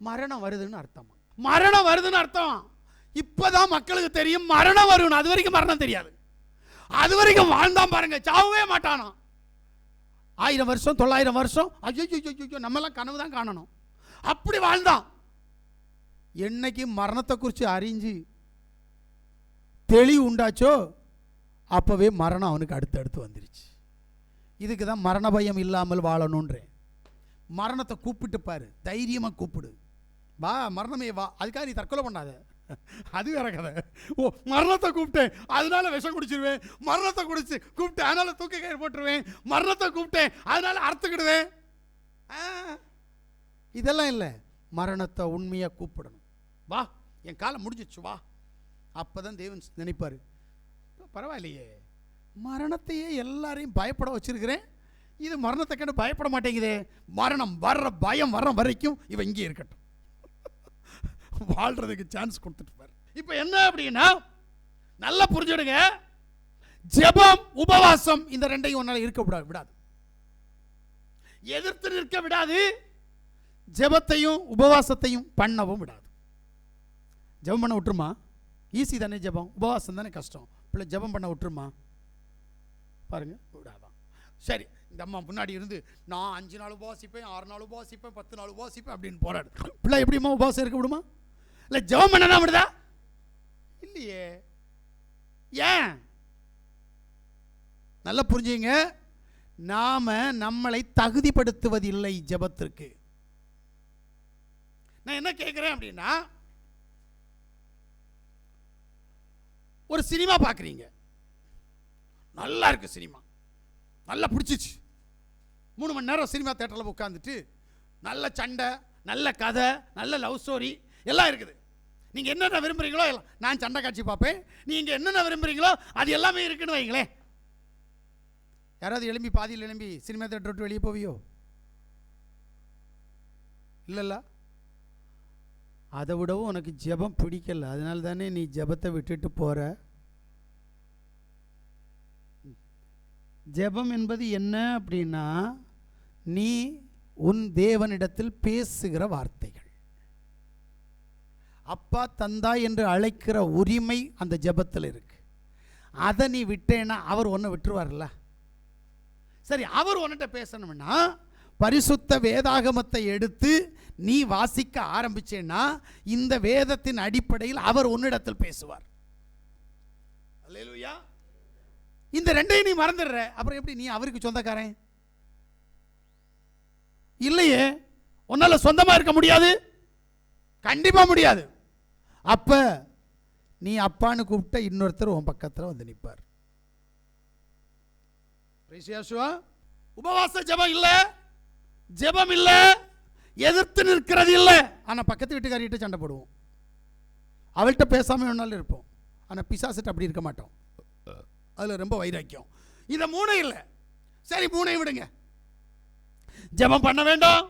மரணம் வருதுன்னு அர்த்தம். மரணம் வருதுன்னு அர்த்தம் இப்போதான் மக்களுக்கு தெரியும். மரணம் வரும்னு அது வரைக்கும் மரணம் தெரியாது. அது வரைக்கும் வாழ்ந்தான் பாருங்க, சாவவே மாட்டானா. 1000 வருஷம் 900 வருஷம் ஐயோ நம்மெல்லாம் கனவு தான் காணணும். அப்படி வாழ்ந்தான். என்னைக்கு மரணத்தை குறித்து அறிஞ்சு தெளிவு உண்டாச்சோ அப்போவே மரணம் அவனுக்கு அடுத்தடுத்து வந்துருச்சு. இதுக்கு தான் மரண பயம் இல்லாமல் வாழணுன்றேன். மரணத்தை கூப்பிட்டு பாரு, தைரியமாக கூப்பிடு, வா மரணமே வா. அதுக்காக நீ தற்கொலை பண்ணாத, அது வேற கதை. ஓ மரணத்தை கூப்பிட்டேன் அதனால விஷம் குடிச்சிருவேன், மரணத்தை கூப்பிட்டேன் அதனால தூக்க கயிறு போட்டுருவேன், மரணத்தை கூப்பிட்டேன் அதனால அறுத்துக்கிடுவேன், இதெல்லாம் இல்லை. மரணத்தை உண்மையாக கூப்பிடணும். வா என் காலம் முடிஞ்சிச்சு வா. அப்போதான் தேவன் நினைப்பார், பரவாயில்லையே மரணத்தையே எல்லாரையும் பயப்பட வச்சிருக்கிறேன், இது மரணத்தை கண்டு பயப்பட மாட்டேங்குதே. மரணம் வர்ற பயம் வர்ற வரைக்கும் இவன் இங்கே இருக்கட்டும், வாழ்றதுக்கு சான்ஸ் கொடுத்துட்டு பாரு. இப்போ என்ன அப்படின்னா நல்லா புரிஞ்சுடுங்க, ஜெபம் உபவாசம் இந்த ரெண்டையும் ஒன்னால இருக்க விடாது, எதிர்த்து நிற்க விடாது, ஜெபத்தையும் உபவாசத்தையும் பண்ணவும் விடாது. ஜெபம் பண்ண விட்டுருமா? ஈஸி தானே ஜெபம், உபவாசம் தானே கஷ்டம். பிள்ளை ஜெபம் பண்ண விட்டுருமா? பாருங்க விடாதான். சரி, இந்த அம்மா முன்னாடி இருந்து நான் 5 நாள் உபவாசிப்பேன், 6 நாள் உபவாசிப்பேன், 10 நாள் உபவாசிப்பேன் அப்படின்னு போராடு. பிள்ளை எப்படிமா உபவாசம் இருக்க விடுமா? இல்லை ஜெபம் பண்ண தான் விடுதா? இல்லையே. ஏன்? நல்லா புரிஞ்சுங்க, நாம நம்மளை தகுதிப்படுத்துவதில்லை ஜெபத்திற்கு. நான் என்ன கேட்கிறேன் அப்படின்னா, ஒரு சினிமா பார்க்குறீங்க, நல்லா இருக்கு சினிமா, நல்லா பிடிச்சிச்சு, 3 மணி நேரம் சினிமா தேட்டரில் உட்காந்துட்டு நல்ல சண்டை, நல்ல கதை, நல்ல லவ் ஸ்டோரி எல்லாம் இருக்குது. நீங்கள் என்னென்ன விரும்புகிறீங்களோ எல்லாம். நான் சண்டை காட்சி பார்ப்பேன், நீங்கள் என்னென்ன விரும்புகிறீங்களோ அது எல்லாமே இருக்குன்னு வைங்களேன். யாராவது எழும்பி பாதியில் எழும்பி சினிமா தேட்டர் விட்டு வெளியே போவியோ? இல்லைல்ல. அதை விடவும் உனக்கு ஜெபம் பிடிக்கல, அதனால தானே நீ ஜெபத்தை விட்டுட்டு போற. ஜெபம் என்பது என்ன அப்படின்னா, நீ உன் தேவனிடத்தில் பேசுகிற வார்த்தைகள். அப்பா தந்தாய் என்று அழைக்கிற உரிமை அந்த ஜெபத்தில் இருக்கு. அதை நீ விட்டேன்னா அவர் ஒன்று விட்டுருவார்ல. சரி, அவர் ஒன்னிட்ட பேசணும்னா பரிசுத்த வேதாகமத்தை எடுத்து நீ வாசிக்க ஆரம்பிச்சேன்னா இந்த வேதத்தின் அடிப்படையில் அவர் உன்னிடத்தில் பேசுவார். அல்லேலூயா. இந்த ரெண்டையும் நீ மறந்துடுற, அப்புறம் எப்படி நீ அவருக்கு சொந்தக்காரன்? இல்லையே, உன்னால சொந்தமா இருக்க முடியாது, கண்டிப்பா முடியாது. அப்ப நீ அப்பான்னு கூப்பிட்ட இன்னொருத்தர் உன் பக்கத்தில் வந்து நிற்பார். உபவாச ஜெபம் இல்ல, ஜெபம் இல்ல, எதிர்த்து நிற்கிறது இல்ல. ஆனா பக்கத்து வீட்டுக்காரிட்ட சண்டை போடுவோம், அவள்கிட்ட பேசாம வேணாலும் இருப்போம். ஆனா பிசாசிட்ட அப்படி இருக்க மாட்டோம், அதுல ரொம்ப வைராக்கியம். இத மூணு இல்ல. சரி, மூணையும் விடுங்க, ஜெபம் பண்ண வேண்டாம்.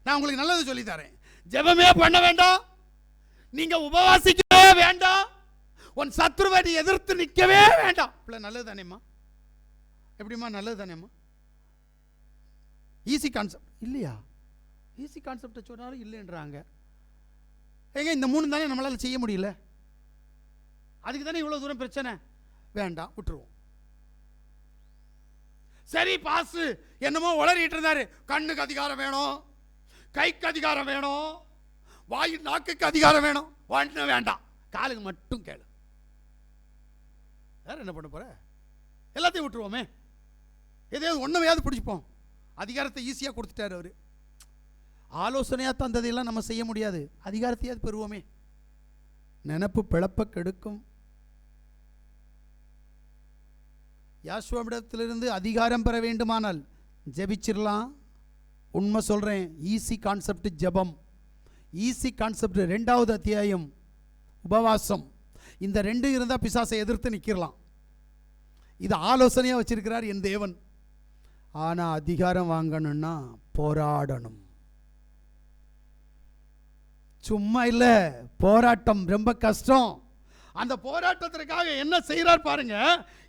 நான் உங்களுக்கு நல்லது சொல்லி தரேன். ஜெபமே பண்ண வேண்டாம், நீங்க உபவாசிக்கவே வேண்டாம், உன் சத்துருவை எதிர்த்து நிற்கவே வேண்டாம். நல்லது தானேம்மா? எப்படிமா நல்லது தானேம்மா? ஈஸி கான்செப்ட் இல்லையா? ஈஸி கான்செப்டை சொன்னாலும் இல்லைன்றாங்க. ஏங்க, இந்த மூணு தானே நம்மளால செய்ய முடியல, அதுக்கு தானே இவ்வளவு தூரம் பிரச்சனை. வேண்டாம், விட்டுருவோம். சரி, பாஸ் என்னமோ உளறிட்டு இருந்தாரு. கண்ணுக்கு அதிகாரம் வேணும், கைக்கு அதிகாரம் வேணும், வாய் நாக்குக்கு அதிகாரம் வேணும். வேண்டாம், காலுக்கு மட்டும் கேளு. வேற என்ன பண்ண போற? எல்லாத்தையும் விட்டுருவோமே, எதையாவது ஒன்றுமையாவது பிடிச்சிப்போம். அதிகாரத்தை ஈஸியாக கொடுத்துட்டாரு அவரு. ஆலோசனையாக தந்ததையெல்லாம் நம்ம செய்ய முடியாது, அதிகாரத்தையாவது பெறுவோமே. நினப்பு பிளப்ப கெடுக்கும். யாசுவாவிடத்திலிருந்து அதிகாரம் பெற வேண்டுமானால் ஜெபிச்சிடலாம். உண்மை சொல்கிறேன், ஈஸி கான்செப்ட் ஜெபம், ஈஸி கான்செப்ட். 2வது அத்தியாயம் உபவாசம். இந்த ரெண்டு இருந்தால் பிசாசை எதிர்த்து நிற்கிறலாம். இது ஆலோசனையாக வச்சிருக்கிறார் என் தேவன். ஆனால் அதிகாரம் வாங்கணும்னா போராடணும். சும்மா இல்லை, போராட்டம் ரொம்ப கஷ்டம். அந்த போராட்டத்திற்காக என்ன செய்கிறார் பாருங்க.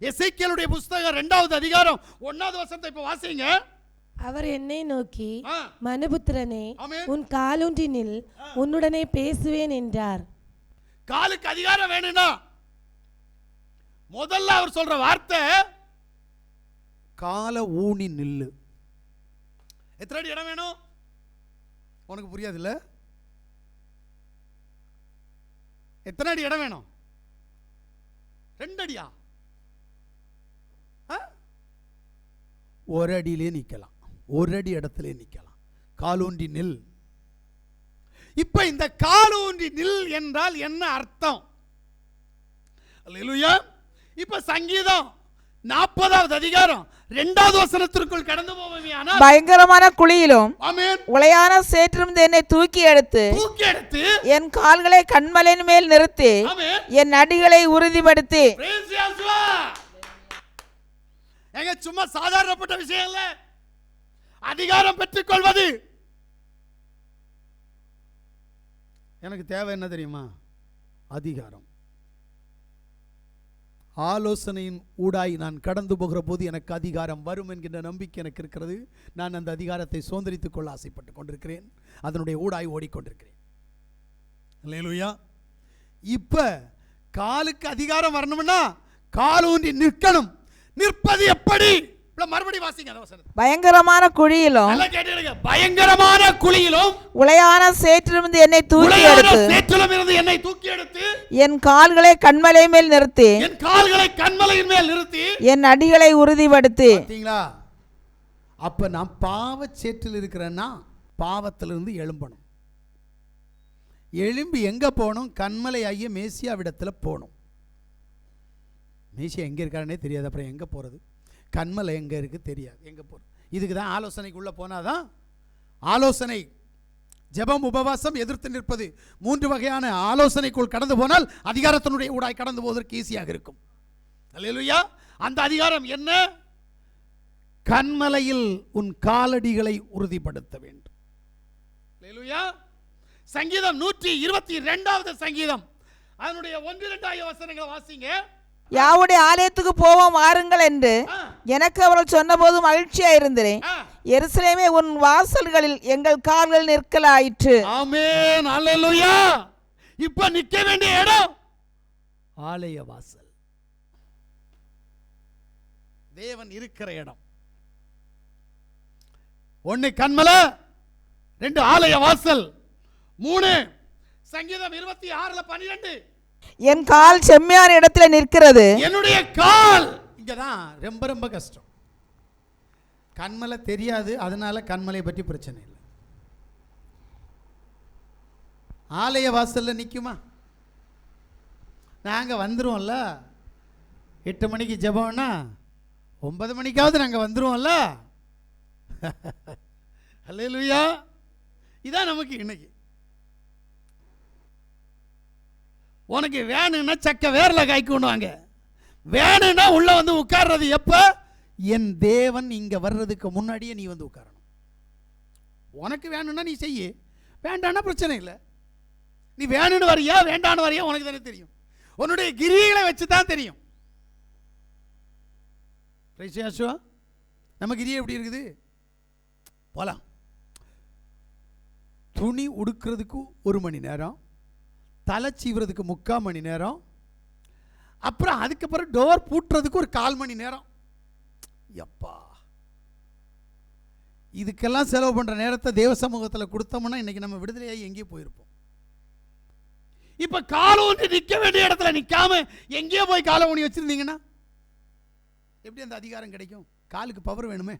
எசேக்கியேலுடைய புஸ்தகம் 2வது அதிகாரம் 1வது வசனத்தை இப்போ வாசிங்க. அவர் என்னை நோக்கி, மனுபுத்திரனே, உன் காலூன்றி நில், உன்னுடனே பேசுவேன் என்றார். காலுக்கு அதிகாரம் வேணும்னா முதல்ல அவர் சொல்ற வார்த்தை கால ஊனி நில்லு. எத்தனை அடி இடம் வேணும்? உனக்கு புரியாது இல்ல? எத்தனை அடி இடம் வேணும்? 2 அடியா? 1 அடியிலே நிக்கலாம், 1 அடி இடத்திலே நிக்கலாம். காலூன்றி நில். இப்ப இந்த காலூன்றி நில் என்றால் என்ன அர்த்தம்? அல்லேலூயா. இப்ப சங்கீதம் 40வது அதிகாரம் 2வது வசனத்திற்குள் கடந்து போவோமேயானால், பயங்கரமான குழியிலும் ஆமென், உளையான சேற்றிலிருந்து என்னை தூக்கி எடுத்து என் கால்களை கன்மலையின் மேல் நிறுத்தி என் அடிகளை உறுதிப்படுத்தி. எங்க சும்மா சாதாரணப்பட்ட விஷயம் இல்ல, அதிகாரம் பெற்றுக் கொள்வது. எனக்கு தேவை என்ன தெரியுமா? அதிகாரம். ஆலோசனையின் ஊடாய் நான் கடந்து போகிற போது எனக்கு அதிகாரம் வரும் என்கின்ற நம்பிக்கை எனக்கு இருக்கிறது. நான் அந்த அதிகாரத்தை சுதந்திரித்துக் கொள்ள ஆசைப்பட்டு கொண்டிருக்கிறேன், அதனுடைய ஊடாய் ஓடிக்கொண்டிருக்கிறேன். அல்லேலூயா. இப்ப காலுக்கு அதிகாரம் வரணும்னா கால் ஊன்றி நிற்கணும். நிற்பது எப்படி? மறுபடி வாசிங்க அந்த வசனத்தை. பயங்கரமான குழியிலும், நல்லா கேட்டுடுங்க, பயங்கரமான குழியிலும் உளையான சேற்றிலிருந்து என்னை தூக்கி எடுத்து என் கால்களை கன்மலை மேல் நிறுத்தி என் அடிகளை உறுதிப்படுத்தி. பாத்தீங்களா? அப்ப நான் பாவச் சேற்றில் இருக்கிறேன்னா பாவத்திலிருந்து எழும்பணும். எழும்பி எங்க போகணும்? கன்மலை ஆகிய மேசியாவிடத்துல போகணும். மேசியா எங்க இருக்காருன்னே தெரியாது, அப்புறம் எங்க போறது? கன்மலை எங்க இருக்கு தெரியாது, எங்க போறது? இதுக்கு தான் ஆலோசனைக்குள்ள போனாதான். ஆலோசனை, ஜெபம், உபவாசம், எதிர்த்து நிற்பது, 3 வகையான ஆலோசனைக்குள் கடந்து போனால் அதிகாரத்தினுடைய ஊடாய் கடந்து போவதற்கு ஈஸியாக இருக்கும். அல்லேலூயா. அந்த அதிகாரம் என்ன? கன்மலையில் உன் காலடிகளை உறுதிப்படுத்த வேண்டும். அல்லேலூயா. சங்கீதம் 122வது சங்கீதம், அதனுடைய 1-2 வசனங்களை வாசிங்க. யாவுடைய ஆலயத்துக்கு போவோம் வாருங்கள் என்று எனக்கு அவர்கள் சொன்னபோது மகிழ்ச்சியாயிருந்தேன். எருசலேமே, உன் வாசல்களில் எங்கள் கால்கள் நிற்கலாயிற்று. ஆமென், அல்லேலூயா. இப்ப நிக்க வேண்டிய இடம் ஆலய வாசல், தேவன் இருக்கிற இடம். 1 கன்மலை, 2 ஆலய வாசல், 3 சங்கீதம் 26:12 என் கால் செம்மையான இடத்துல நிற்கிறது. என்னுடைய கால் இங்கதான் ரொம்ப ரொம்ப கஷ்டம். கண்மலை தெரியாது, அதனால கண்மலையை பற்றி பிரச்சனை இல்லை. ஆலய வாசல்ல நிக்குமா? நாங்க வந்துருவோம்ல, 8 மணிக்கு ஜெபம்னா 9 மணிக்காவது நாங்க வந்துருவோம்ல. அல்லேலூயா. இதான் நமக்கு இன்னைக்கு. உனக்கு வேணும்னா சக்க வேர்ல காய் கொண்டு வாங்க, வேணும்னா உள்ள வந்து உட்கார்றது எப்ப? என் தேவன் இங்க வர்றதுக்கு முன்னாடியே நீ வந்து உட்காரணும். உனக்கு வேணும்னா நீ செய்ய, வேண்டாம்னா பிரச்சனை இல்லை. நீ வேணும்னு வரியா வேண்டான்னு வரியா உனக்கு தானே தெரியும். உன்னுடைய கிரிகளை வச்சு தான் தெரியும். நம்ம கிரியை எப்படி இருக்குது? போலாம். துணி உடுக்கிறதுக்கு 1 மணி நேரம், தலை சீவுறதுக்கு 3/4 மணி நேரம், அப்புறம் அதுக்கப்புறம் டோர் பூட்டுறதுக்கு 1/4 மணி நேரம். எப்பா, இதுக்கெல்லாம் செலவு பண்ற நேரத்தை தேவ சமூகத்தில் கொடுத்தோம்னா இன்னைக்கு நம்ம விடுதலையாகி எங்கேயோ போயிருப்போம். இப்ப காலை ஊன்றி நிக்க வேண்டிய இடத்துல நிக்காம எங்கேயோ போய் காலை ஊனி வச்சிருந்தீங்கன்னா எப்படி அந்த அதிகாரம் கிடைக்கும்? காலுக்கு பவர் வேணுமே.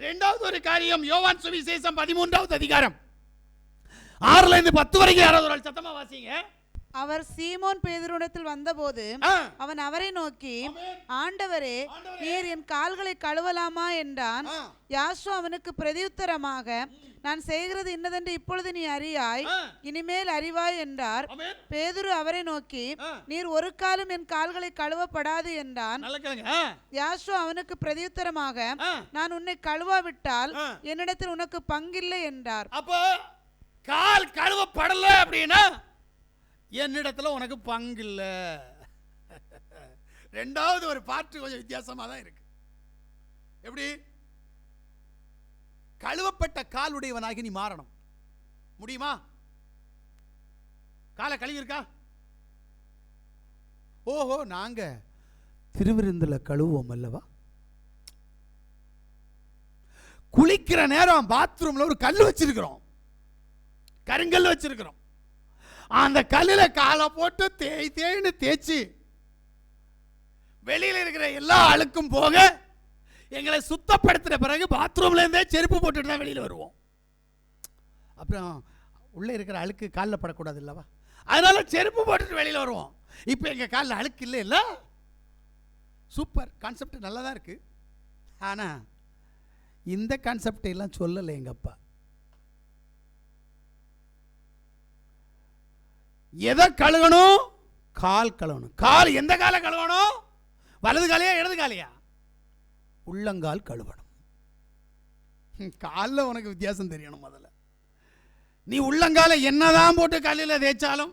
இரண்டாவது ஒரு காரியம், யோவான் சுவிசேஷம் 13வது அதிகாரம் 6-10 வரைக்கும் யாராவது ஒரு சத்தமா வாசிங்க. அவர் சீமோன் பேதுருவிடத்தில் வந்தபோது அவன் அவரை நோக்கி, ஆண்டவரே, நீர் என் கால்களை கழுவலாமா என்றான். யாசு அவனுக்கு பிரதியுத்தரமாக, நான் செய்கிறது இன்னதென்று இப்பொழுது நீ அறியாய், இனிமேல் அறிவாய் என்றார். பேதுரு அவரை நோக்கி, நீர் ஒரு காலும் என் கால்களை கழுவப்படாது என்றான். யாசு அவனுக்கு பிரதியுத்தரமாக, நான் உன்னை கழுவாவிட்டால் என்னிடத்தில் உனக்கு பங்கில்லை என்றார். அப்போ கால் கழுவப்படல அப்படின்னா என்னிடத்துல உனக்கு பங்கில்ல. ரெண்டாவது ஒரு பாட்டு கொஞ்சம் வித்தியாசமா தான் இருக்கு. எப்படி? கழுவப்பட்ட கால் உடையவனாகி நீ மாறணும். முடியுமா? காலை கழுவி இருக்கா? ஓஹோ, நாங்க திருவிருந்துல கழுவோம் அல்லவா. குளிக்கிற நேரம் பாத்ரூம்ல ஒரு கல் வச்சிருக்கிறோம், கருங்கல் வச்சிருக்கிறோம். அந்த கல்லுல காலை போட்டு தேய்னு தேய்ச்சி வெளியில இருக்கிற எல்லா அழுக்கும் போக எங்களை சுத்தப்படுத்துற பிறகு பாத்ரூம்ல இருந்தே செருப்பு போட்டுட்டு தான் வெளியில வருவோம். அப்புறம் உள்ள இருக்கிற அழுக்கு காலில் படக்கூடாது இல்லவா, அதனால செருப்பு போட்டுட்டு வெளியில வருவோம். இப்போ எங்க காலில் அழுக்கு இல்லை இல்ல. சூப்பர் கான்செப்ட், நல்லா தான் இருக்கு. ஆனா இந்த கான்செப்ட் எல்லாம் சொல்லலை எங்க அப்பா. எதை கழுவணும்? கால் கழுவணும். கால் எந்த காலை கழுவணும்? வலது காலையா இடது காலையா? உள்ளங்கால் கழுவணும். காலில் உனக்கு வித்தியாசம் தெரியணும். முதல்ல நீ உள்ளங்கால என்னதான் போட்டு கல்லில் தேய்ச்சாலும்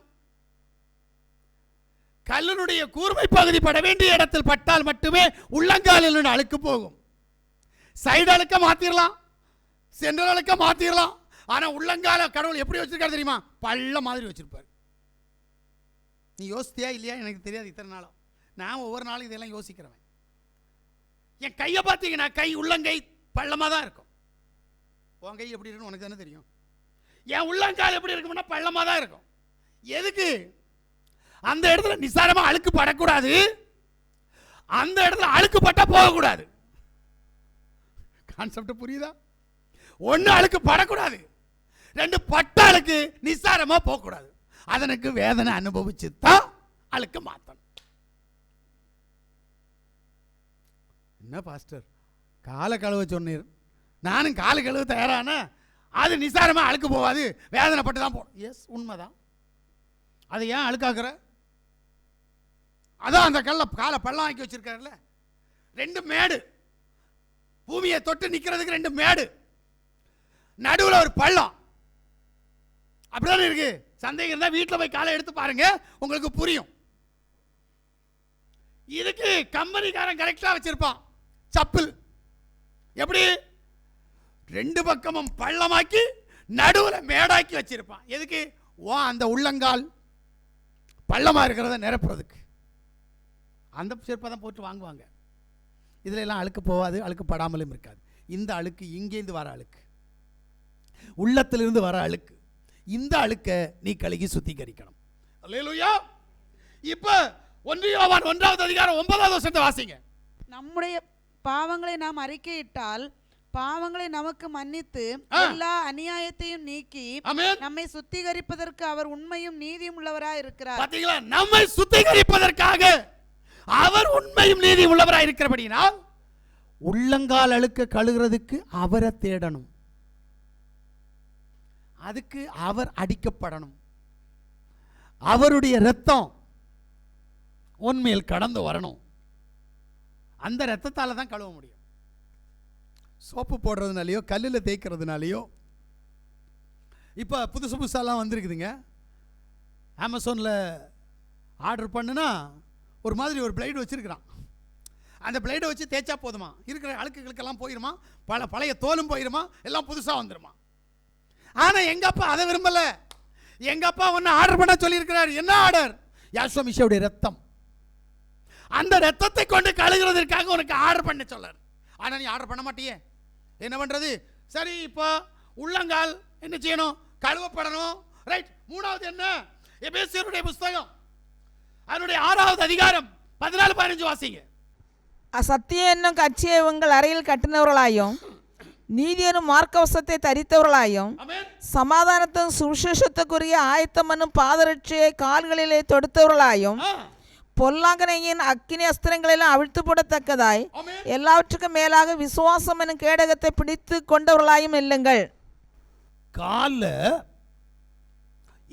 கல்லினுடைய கூர்மை பகுதி பட வேண்டிய இடத்தில் பட்டால் மட்டுமே உள்ளங்காலில் அழுக்கு போகும். சைடு அழுக்க மாத்திரலாம், சென்ட்ரல் அழுக்க மாத்திரலாம். ஆனா உள்ளங்கால கடவுள் எப்படி வச்சிருக்காரு தெரியுமா? பள்ள மாதிரி வச்சிருப்பாரு. நீ யோசித்தியா இல்லையா எனக்கு தெரியாது. இத்தனை நாளும் நான் ஒவ்வொரு நாளும் இதெல்லாம் யோசிக்கிறவன். என் கையை பார்த்தீங்கன்னா கை உள்ளங்கை பள்ளமாக தான் இருக்கும். உன் கை எப்படி இருக்குன்னு உனக்கு தானே தெரியும். என் உள்ளங்கால் எப்படி இருக்கும்னா பள்ளமாக தான் இருக்கும். எதுக்கு? அந்த இடத்துல நிசாரமாக அழுக்கு படக்கூடாது, அந்த இடத்துல அழுக்கு பட்டா போகக்கூடாது. கான்செப்ட் புரியுதா? ஒன்று அழுக்கு படக்கூடாது, 2 பட்ட அழுக்கு நிசாரமாக போகக்கூடாது. அதனுக்கு வேதனை அனுபவிச்சு தான் அழுக்க மாத்தணும். என்ன பாஸ்டர் காலை கழுவ சொன்னீர், நானும் காலை கழுவ தயாரான, அது நிசாரமா அழுக்கு போவாது, வேதனைப்பட்டு தான் போடும். எஸ், உண்மைதான். அதை ஏன் அழுக்காக்குற? அதான் அந்த காலை பள்ளம் ஆக்கி வச்சிருக்காருல்ல, 2 மேடு, பூமியை தொட்டு நிக்கிறதுக்கு 2 மேடு, நடுவில் ஒரு பள்ளம். அப்படிதானே இருக்கு. சந்தேகம் இருந்தால் வீட்டில் போய் காலை எடுத்து பாருங்க, உங்களுக்கு புரியும். இதுக்கு கம்பெனிக்காரன் கரெக்டா வச்சிருப்பான் சப்பில். எப்படி? 2 பக்கமும் பள்ளமாக்கி நடுவுல மேடாக்கி வச்சிருப்பான். எதுக்கு? அந்த உள்ளங்கால் பள்ளமா இருக்கிறத நிரப்புறதுக்கு. அந்த செருப்பை தான் போட்டு வாங்குவாங்க. இதுல எல்லாம் அழுக்கு போகாது, அழுக்கு படாமலும் இருக்காது. இந்த அழுக்கு இங்கேருந்து வர அழுக்கு, உள்ளத்திலிருந்து வர அழுக்கு. இந்த அழுக்க நீ கழுகி சுத்திகரிக்கணும். அல்லேலூயா. இப்ப 1 யோவான் 1வது அதிகாரம் 9வது வசனத்தை வாசிங்க. நம்முடைய பாவங்களை நாம் அறிக்கையிட்டால் பாவங்களை நமக்கு மன்னித்து எல்லா அநியாயத்தையும் நீக்கி நம்மை சுத்திகரிப்பதற்கு அவர் உண்மையும் நீதியும் உள்ளவராய் இருக்கிறார். பாத்தீங்களா? நம்மை சுத்திகரிப்பதற்காக அவர் உண்மையும் நீதி உள்ளவராய் இருக்கிறபடினால் உள்ளங்கால் அழுக்க கழுகிறதுக்கு அவரை தேடணும். அதுக்கு அவர் அடிக்கப்படணும். அவருடைய இரத்தம் உண்மையில் கடந்து வரணும். அந்த இரத்தத்தால தான் கழுவ முடியும். சோப்பு போடுறதுனாலையோ கல்லில் தேய்க்கிறதுனாலையோ. இப்போ புதுசாலாம் வந்திருக்குதுங்க. அமேசானில் ஆர்டர் பண்ணுனா ஒரு மாதிரி ஒரு பிளேடு வச்சுருக்கிறான். அந்த பிளேடை வச்சு தேய்ச்சா போதுமா, இருக்கிற அழுக்குகளுக்கெல்லாம் போயிருமா, பழைய தோலும் போயிருமா, எல்லாம் புதுசாக வந்துருமா. ஆனால் எங்கள் அப்பா அதை விரும்பலை. எங்கள் அப்பா ஒன்று ஆர்டர் பண்ண சொல்லியிருக்கிறார். என்ன ஆர்டர்? யாசுவா மிஷியாவுடைய ரத்தம். அந்த ரத்தத்தை கொண்டு கழுகுறதற்காக உனக்கு ஆர்டர் பண்ண சொல்லார். ஆனால் நீ ஆர்டர் பண்ண மாட்டியே, என்ன பண்ணுறது? சரி, இப்போ உள்ளங்கால் என்ன செய்யணும்? கழுவப்படணும். ரைட். 3வது என்ன? எபேசியருடைய புஸ்தகம் அதனுடைய 6வது அதிகாரம் 14-15 வாசிங்க. அசத்தியம் என்னும் கட்சியை உங்கள் அறையில் கட்டினவர்களாயும் நீதி எனும் மார்க்கவசத்தை தரித்தவர்களாயும் சமாதானத்தின் சுவிசேஷத்துக்குரிய ஆயத்தம் என்னும் பாதரட்சியை கால்களிலே தொடுத்தவர்களாயும் பொல்லாங்கனையின் அக்கினி அஸ்திரங்களிலும் அவிழ்த்து போடத்தக்கதாய் எல்லாவற்றுக்கும் மேலாக விசுவாசம் என்னும் கேடகத்தை பிடித்து கொண்டவர்களாயும் இல்லுங்கள். காலில்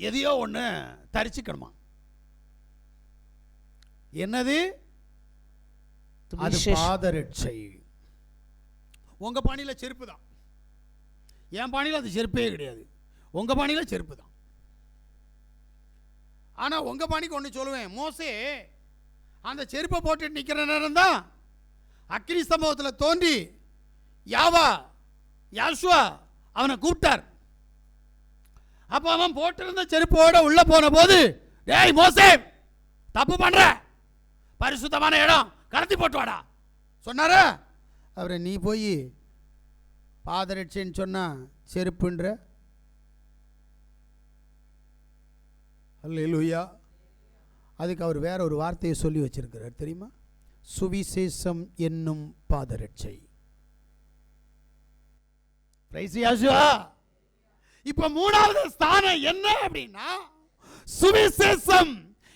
எதையோ ஒன்று தரிச்சுக்கணுமா? என்னது? அது பாதரட்சை. உங்க பாணியில் செருப்பு தான். என் பாணியில் அது செருப்பே கிடையாது. உங்க பாணியில் செருப்பு தான். ஆனா உங்க பாணிக்கு ஒன்று சொல்லுவேன். மோசே அந்த செருப்பை போட்டு நிற்கிற நேரம் தான் அக்கினி சம்பவத்தில் தோன்றி யாசுவா அவனை கூப்பிட்டார். அப்போ அவன் போட்டிருந்த செருப்போட உள்ள போன போது, டேய் மோசே, தப்பு பண்ற, பரிசுத்தமான இடம், கடத்தி போட்டு வாடா சொன்னார. அவரை நீ போய் பாதரட்சைன்னு சொன்னா செருப்புன்ற. அல்லேலூயா. அதுக்கு அவர் வேற ஒரு வார்த்தையை சொல்லி வச்சிருக்கிறார் தெரியுமா? சுவிசேஷம் என்னும் பாதரட்சை. இப்ப 3வது ஸ்தானம் என்ன அப்படின்னா சுவிசேஷம்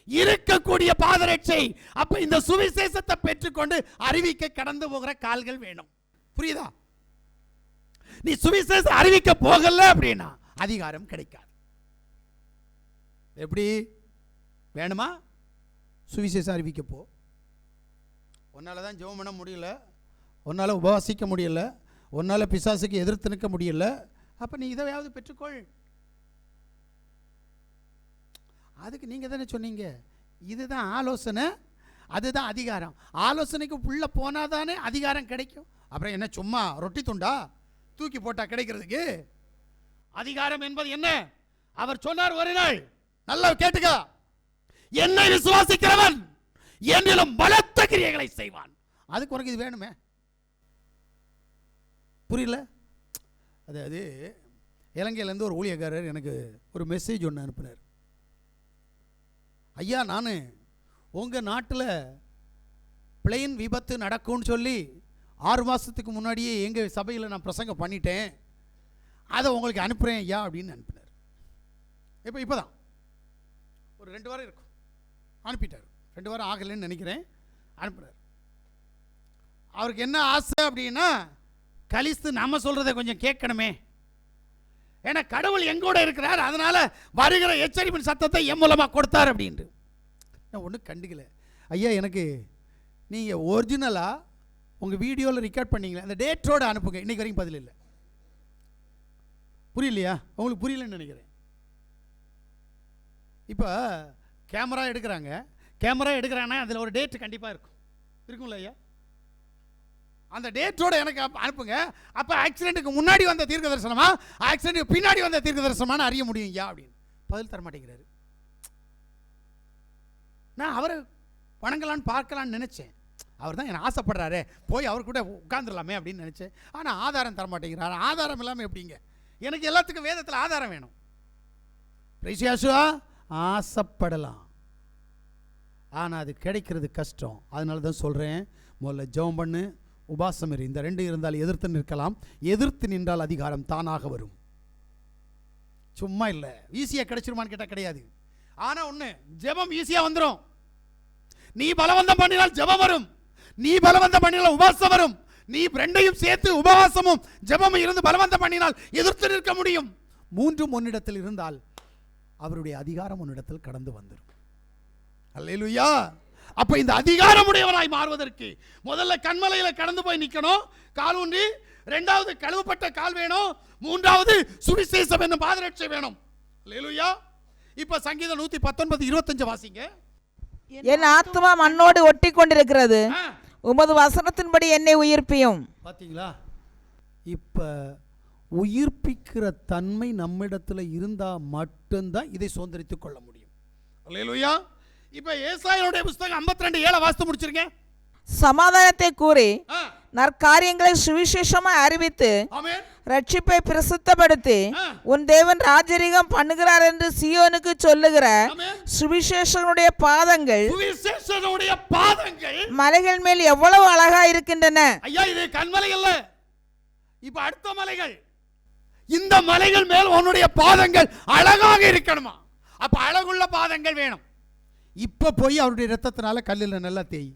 இருக்கக்கூடிய பாதரட்சை. அப்ப இந்த சுவிசேஷத்தை பெற்றுக்கொண்டு அறிவிக்க கடந்து போகிற கால்கள் வேணும். புரியுதா? நீ சுவிசேஷம் அறிவிக்க போகல அப்படின்னா அதிகாரம் கிடைக்காது. எப்படி வேணுமா? சுவிசேஷம் அறிவிக்க போ. உன்னால தான் ஜெபம் பண்ண முடியல, உன்னால உபவாசிக்க முடியல, உன்னால பிசாசுக்கு எதிர்த்து நிற்க முடியல. அப்ப நீ இதையாவது பெற்றுக்கொள். அதுக்கு நீங்க தானே சொன்னீங்க, இதுதான் ஆலோசனை, அதுதான் அதிகாரம். ஆலோசனைக்கு உள்ள போனாதானே அதிகாரம் கிடைக்கும். அப்புறம் என்ன சும்மா ரொட்டி துண்டா தூக்கி போட்டா கிடைக்கிறதுக்கு? அதிகாரம் என்பது என்ன? அவர் சொன்னார் ஒரு நாள், நல்லா கேட்டுக்க, என்னை விசுவாசிக்கிறவன் என்னிலும் பலத்த கிரியைகளை செய்வான். அதுக்கு உனக்கு இது வேணுமே? புரியல? அதாவது இலங்கையிலேருந்து ஒரு ஊழியக்காரர் எனக்கு ஒரு மெசேஜ் ஒன்று அனுப்பினார். ஐயா, நான் உங்கள் நாட்டில் பிளெயின் விபத்து நடக்கும்னு சொல்லி 6 மாதத்துக்கு முன்னாடியே எங்கள் சபையில் நான் பிரசங்கம் பண்ணிட்டேன், அதை உங்களுக்கு அனுப்புகிறேன் ஐயா அப்படின்னு அனுப்பினார். இப்போ தான் ஒரு 2 வாரம் இருக்கும் அனுப்பிட்டார். 2 வாரம் ஆகலைன்னு நினைக்கிறேன், அனுப்புகிறார். அவருக்கு என்ன ஆசை அப்படின்னா, கலிஸ்து நம்ம சொல்கிறத கொஞ்சம் கேட்கணுமே, ஏன்னா கடவுள் எங்கூட இருக்கிறார், அதனால வருகிற எச்சரிப்பின் சத்தத்தை என் மூலமாக கொடுத்தார் அப்படின்ட்டு. நான் ஒன்றும் கண்டுக்கல. ஐயா, எனக்கு நீங்கள் ஒரிஜினலாக உங்கள் வீடியோவில் ரெக்கார்ட் பண்ணீங்களே அந்த டேட்டோடு அனுப்புங்க. இன்றைக்கி வரைக்கும் பதில் இல்லை. புரியலையா? உங்களுக்கு புரியலன்னு நினைக்கிறேன். இப்போ கேமரா எடுக்கிறாங்க, கேமரா எடுக்கிறானா அதில் ஒரு டேட் கண்டிப்பாக இருக்கும்ல ஐயா? அந்த டேட்டோட எனக்கு அனுப்புங்க. அப்போ ஆக்சிடென்ட்டுக்கு முன்னாடி வந்த தீர்க்க தரிசனமா, ஆக்சிடென்ட்டுக்கு பின்னாடி வந்த தீர்க்க தரிசனமானு அறிய முடியும் ஐயா அப்படின்னு பதில் தர மாட்டேங்கிறாரு. நான் அவரை வணங்கலான்னு பார்க்கலான்னு நினச்சேன். அவர் தான் என்னை ஆசைப்படுறாரு, போய் அவர் கூட உட்காந்துடலாமே அப்படின்னு நினச்சேன். ஆனால் ஆதாரம் தர மாட்டேங்கிறாரு. ஆதாரம் இல்லாமல் எப்படிங்க? எனக்கு எல்லாத்துக்கும் வேதத்தில் ஆதாரம் வேணும். பிரைசியாசுவா ஆசைப்படலாம், ஆனால் அது கிடைக்கிறது கஷ்டம். அதனால தான் சொல்கிறேன், முதல்ல ஜெபம் பண்ணு, உபாசம் இரு. இந்த ரெண்டு இருந்தால் எதிர்த்து நிற்கலாம். எதிர்த்து நின்றால் அதிகாரம் தானாக வரும். சும்மா இல்லை. ஈஸியாக கிடைச்சிருமான்னு கேட்டால் கிடையாது. ஆனால் ஒன்று, ஜெபம் ஈஸியாக வந்துடும். நீ பலவந்தம் பண்ணினால் ஜெபம் வரும், நீ பலவந்தம் பண்ணினால் உபாசம் வரும். நீ ரெண்டையும் சேர்த்து உபவாசமும் ஜெபமும் இருந்து பலவந்தம் பண்ணினால் எதிர்த்து நிற்க முடியும். மூன்றும் உன்னிடத்தில் இருந்தால் அவருடைய அதிகாரம் உன்னிடத்தில் கடந்து வந்துடும். அல்லேலூயா. அப்ப இந்த அதிகாரமுடையவராய் மாறுவதற்கு முதல்ல கண்மலையில கடந்து போய் நிக்கணும், கால் ஊன்றி. இரண்டாவது கழுவப்பட்ட கால் வேணும். மூன்றாவது சுவிசேஷம் என்னும் பாதரட்சை வேணும். அல்லேலூயா. இப்ப சங்கீதம் 119:25 வாசிங்க. என் ஆத்மா மண்ணோடு ஒட்டி கொண்டிருக்கிறது, உமது வசனத்தின்படி என்னை உயிர்ப்பியும். பாத்தீங்களா? இப்ப உயிர்ப்பிக்கிற தன்மை நம்மிடத்துல இருந்தா மட்டும்தான் இதை சுதந்திரித்துக் கொள்ள முடியும். அல்லேலூயா. இப்ப ஏசாயாவுடைய புத்தகம் 52:7 வாசித்து முடிச்சிருக்கேன். சமாதானத்தை கூறி நற்காரியங்களை சுவிசேஷமாய் அறிவித்து ரட்சிப்பை பிரசித்தப்படுத்தி உன் தேவன் ராஜரீகம் பண்ணுகிறார் என்று சீயோனுக்கு சொல்லுகிற சுவிசேஷனுடைய பாதங்கள் மலைகள் மேல் எவ்வளவு அழகா இருக்கின்றன. ஐயா, இது கண்மலை அல்ல, இப்ப அடுத்த மலைகள். இந்த மலைகள் மேல் உன்னுடைய பாதங்கள் அழகாக இருக்கணுமா? அப்ப அழகுள்ள பாதங்கள் வேணும். இப்ப போய் அவருடைய ரத்தத்தினால கல்லில் நல்லா தேய்.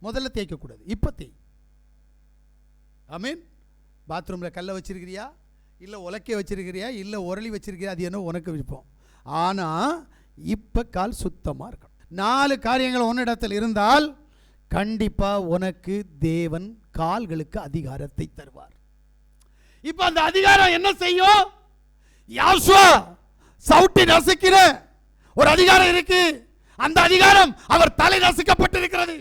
முதல்ல தேய்க்க கூடாது, இப்ப தேய். ஆமீன். பாத்ரூம்ல கல்லை வச்சிருக்கிறியா, இல்ல உலக்கை வச்சிருக்கிறியா, இல்ல உரளி வச்சிருக்கிறியா, அது என்ன உனக்கு விருப்பம். ஆனா இப்ப கால் சுத்தமா இருக்கணும். 4 காரியங்கள் உன்னிடத்தில் இருந்தால் கண்டிப்பா உனக்கு தேவன் கால்களுக்கு அதிகாரத்தை தருவார். இப்ப அந்த அதிகாரம் என்ன செய்யும்? யாசுவா சவுட்டி நசுக்கிற ஒரு அதிகாரம் இருக்கு. அந்த அதிகாரம் அவர் தலை நசுக்கப்பட்டிருக்கிறது.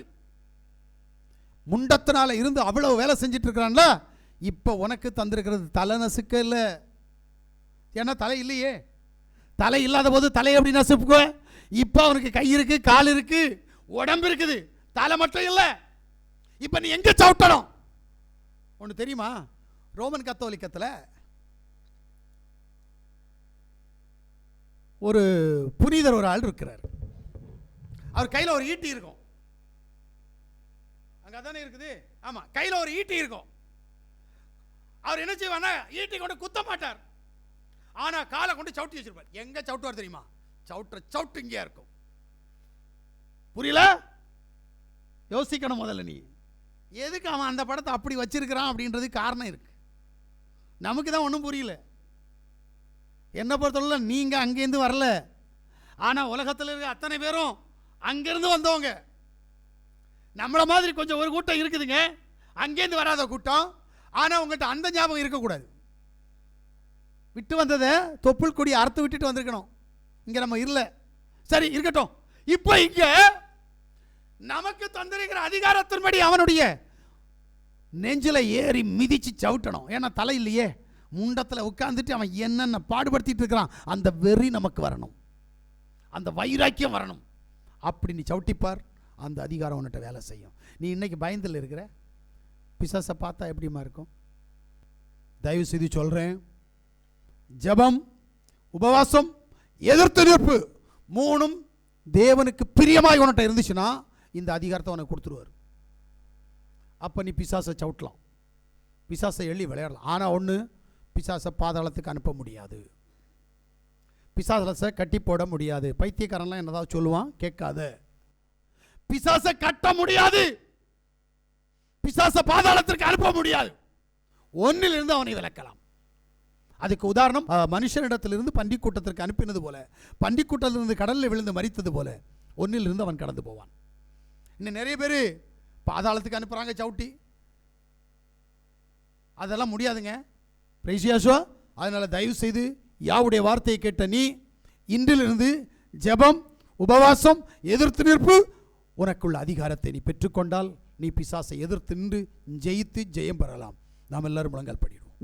முண்டத்தினால இருந்து அவ்வளவு வேலை செஞ்சிட்டு இருக்கிறான்ல, இப்ப உனக்கு தந்திருக்கிறது தலை நசுக்க இல்லை. ஏன்னா தலை இல்லையே. தலை இல்லாத போது தலையை எப்படி நசுக்குவ? இப்ப அவனுக்கு கை இருக்கு, கால் இருக்கு, உடம்பு இருக்குது, தலை மட்டும் இல்லை. இப்ப நீ எங்க சவுட்டணும்? ஒன்று தெரியுமா? ரோமன் கத்தோலிக்கத்தில் ஒரு புனிதர் ஒரு ஆள் இருக்கிறார். அவர் கையில் ஒரு ஈட்டி இருக்கும். அங்கே தானே இருக்குது. ஆமா, கையில் ஒரு ஈட்டி இருக்கும். அவர் என்ன செய்வார்? ஈட்டி கொண்டு குத்த மாட்டார், ஆனா காலை கொண்டு சவுட்டி வச்சிருப்பார். எங்க சவுட்டுவார் தெரியுமா? சவுட்டு இங்கே இருக்கும். புரியல? யோசிக்கணும் முதல்ல. நீ எதுக்கு அவன் அந்த படத்தை அப்படி வச்சிருக்கிறான் அப்படின்றது காரணம் இருக்கு. நமக்கு தான் ஒன்றும் புரியல. என்ன பொறுத்தவரை நீங்க அங்கேருந்து வரல, ஆனா உலகத்தில் இருக்க அத்தனை பேரும் அங்கிருந்து வந்தவங்க. நம்மள மாதிரி கொஞ்சம் ஒரு கூட்டம் இருக்குதுங்க, அங்கேருந்து வராத கூட்டம். ஆனா உங்கள்கிட்ட அந்த ஞாபகம் இருக்கக்கூடாது. விட்டு வந்ததை தொப்புள் கொடி அறுத்து விட்டுட்டு வந்திருக்கணும். இங்க நம்ம இல்லை. சரி இருக்கட்டும். இப்போ இங்க நமக்கு தந்திருக்கிற அதிகாரத்தின்படி அவனுடைய நெஞ்சில ஏறி மிதிச்சு சவுட்டணும். ஏன்னா தலை இல்லையே. முண்டத்தில் உட்கார்ந்துட்டு அவன் என்னென்ன பாடுபடுத்திட்டு இருக்கிறான், அந்த வெறி நமக்கு வரணும், அந்த வைராக்கியம் வரணும். அப்படி நீ சவுட்டிப்பார், அந்த அதிகாரம் உன்கிட்ட வேலை செய்யும். நீ இன்னைக்கு பயந்தில் இருக்கிற, பிசாசை பார்த்தா எப்படிமா இருக்கும்? தயவு செய்து சொல்றேன், ஜெபம், உபவாசம், எதிர்த்து நிற்பு, 3ம் தேவனுக்கு பிரியமாய் உன்கிட்ட இருந்துச்சுன்னா இந்த அதிகாரத்தை உனக்கு கொடுத்துருவார். அப்போ நீ பிசாசை சவுட்டலாம், பிசாசை எள்ளி விளையாடலாம். ஆனால் ஒன்று, பிசாசை பாதாளத்துக்கு அனுப்ப முடியாது, பிசாசை கட்டி போட முடியாது. பைத்தியக்காரன்லாம் என்னதான் சொல்லுவான் கேட்காத. பிசாசை கட்ட முடியாது, பிசாசை பாதாளத்திற்கு அனுப்ப முடியாது. ஒன்னிலிருந்து அவனை விளக்கலாம். அதுக்கு உதாரணம், மனுஷனிடத்திலிருந்து பன்றி கூட்டத்திற்கு அனுப்பினது போல, பன்றி கூட்டத்திலிருந்து கடலில் விழுந்து மரித்தது போல ஒன்னிலிருந்து அவன் கடந்து போவான். இன்னும் நிறைய பேர் பாதாளத்துக்கு அனுப்புறாங்க சவுட்டி. அதெல்லாம் முடியாதுங்க. பிரைசியாசுவா. அதனால தயவு செய்து யாவுடைய வார்த்தையை கேட்ட நீ இன்றிலிருந்து ஜெபம், உபவாசம், எதிர்த்து நிற்பு. உனக்குள்ள அதிகாரத்தை நீ பெற்றுக்கொண்டால் நீ பிசாசை எதிர்த்து நின்று ஜெயித்து ஜெயம் பெறலாம். நாம் எல்லாரும் முழங்கால் படிடுவோம்.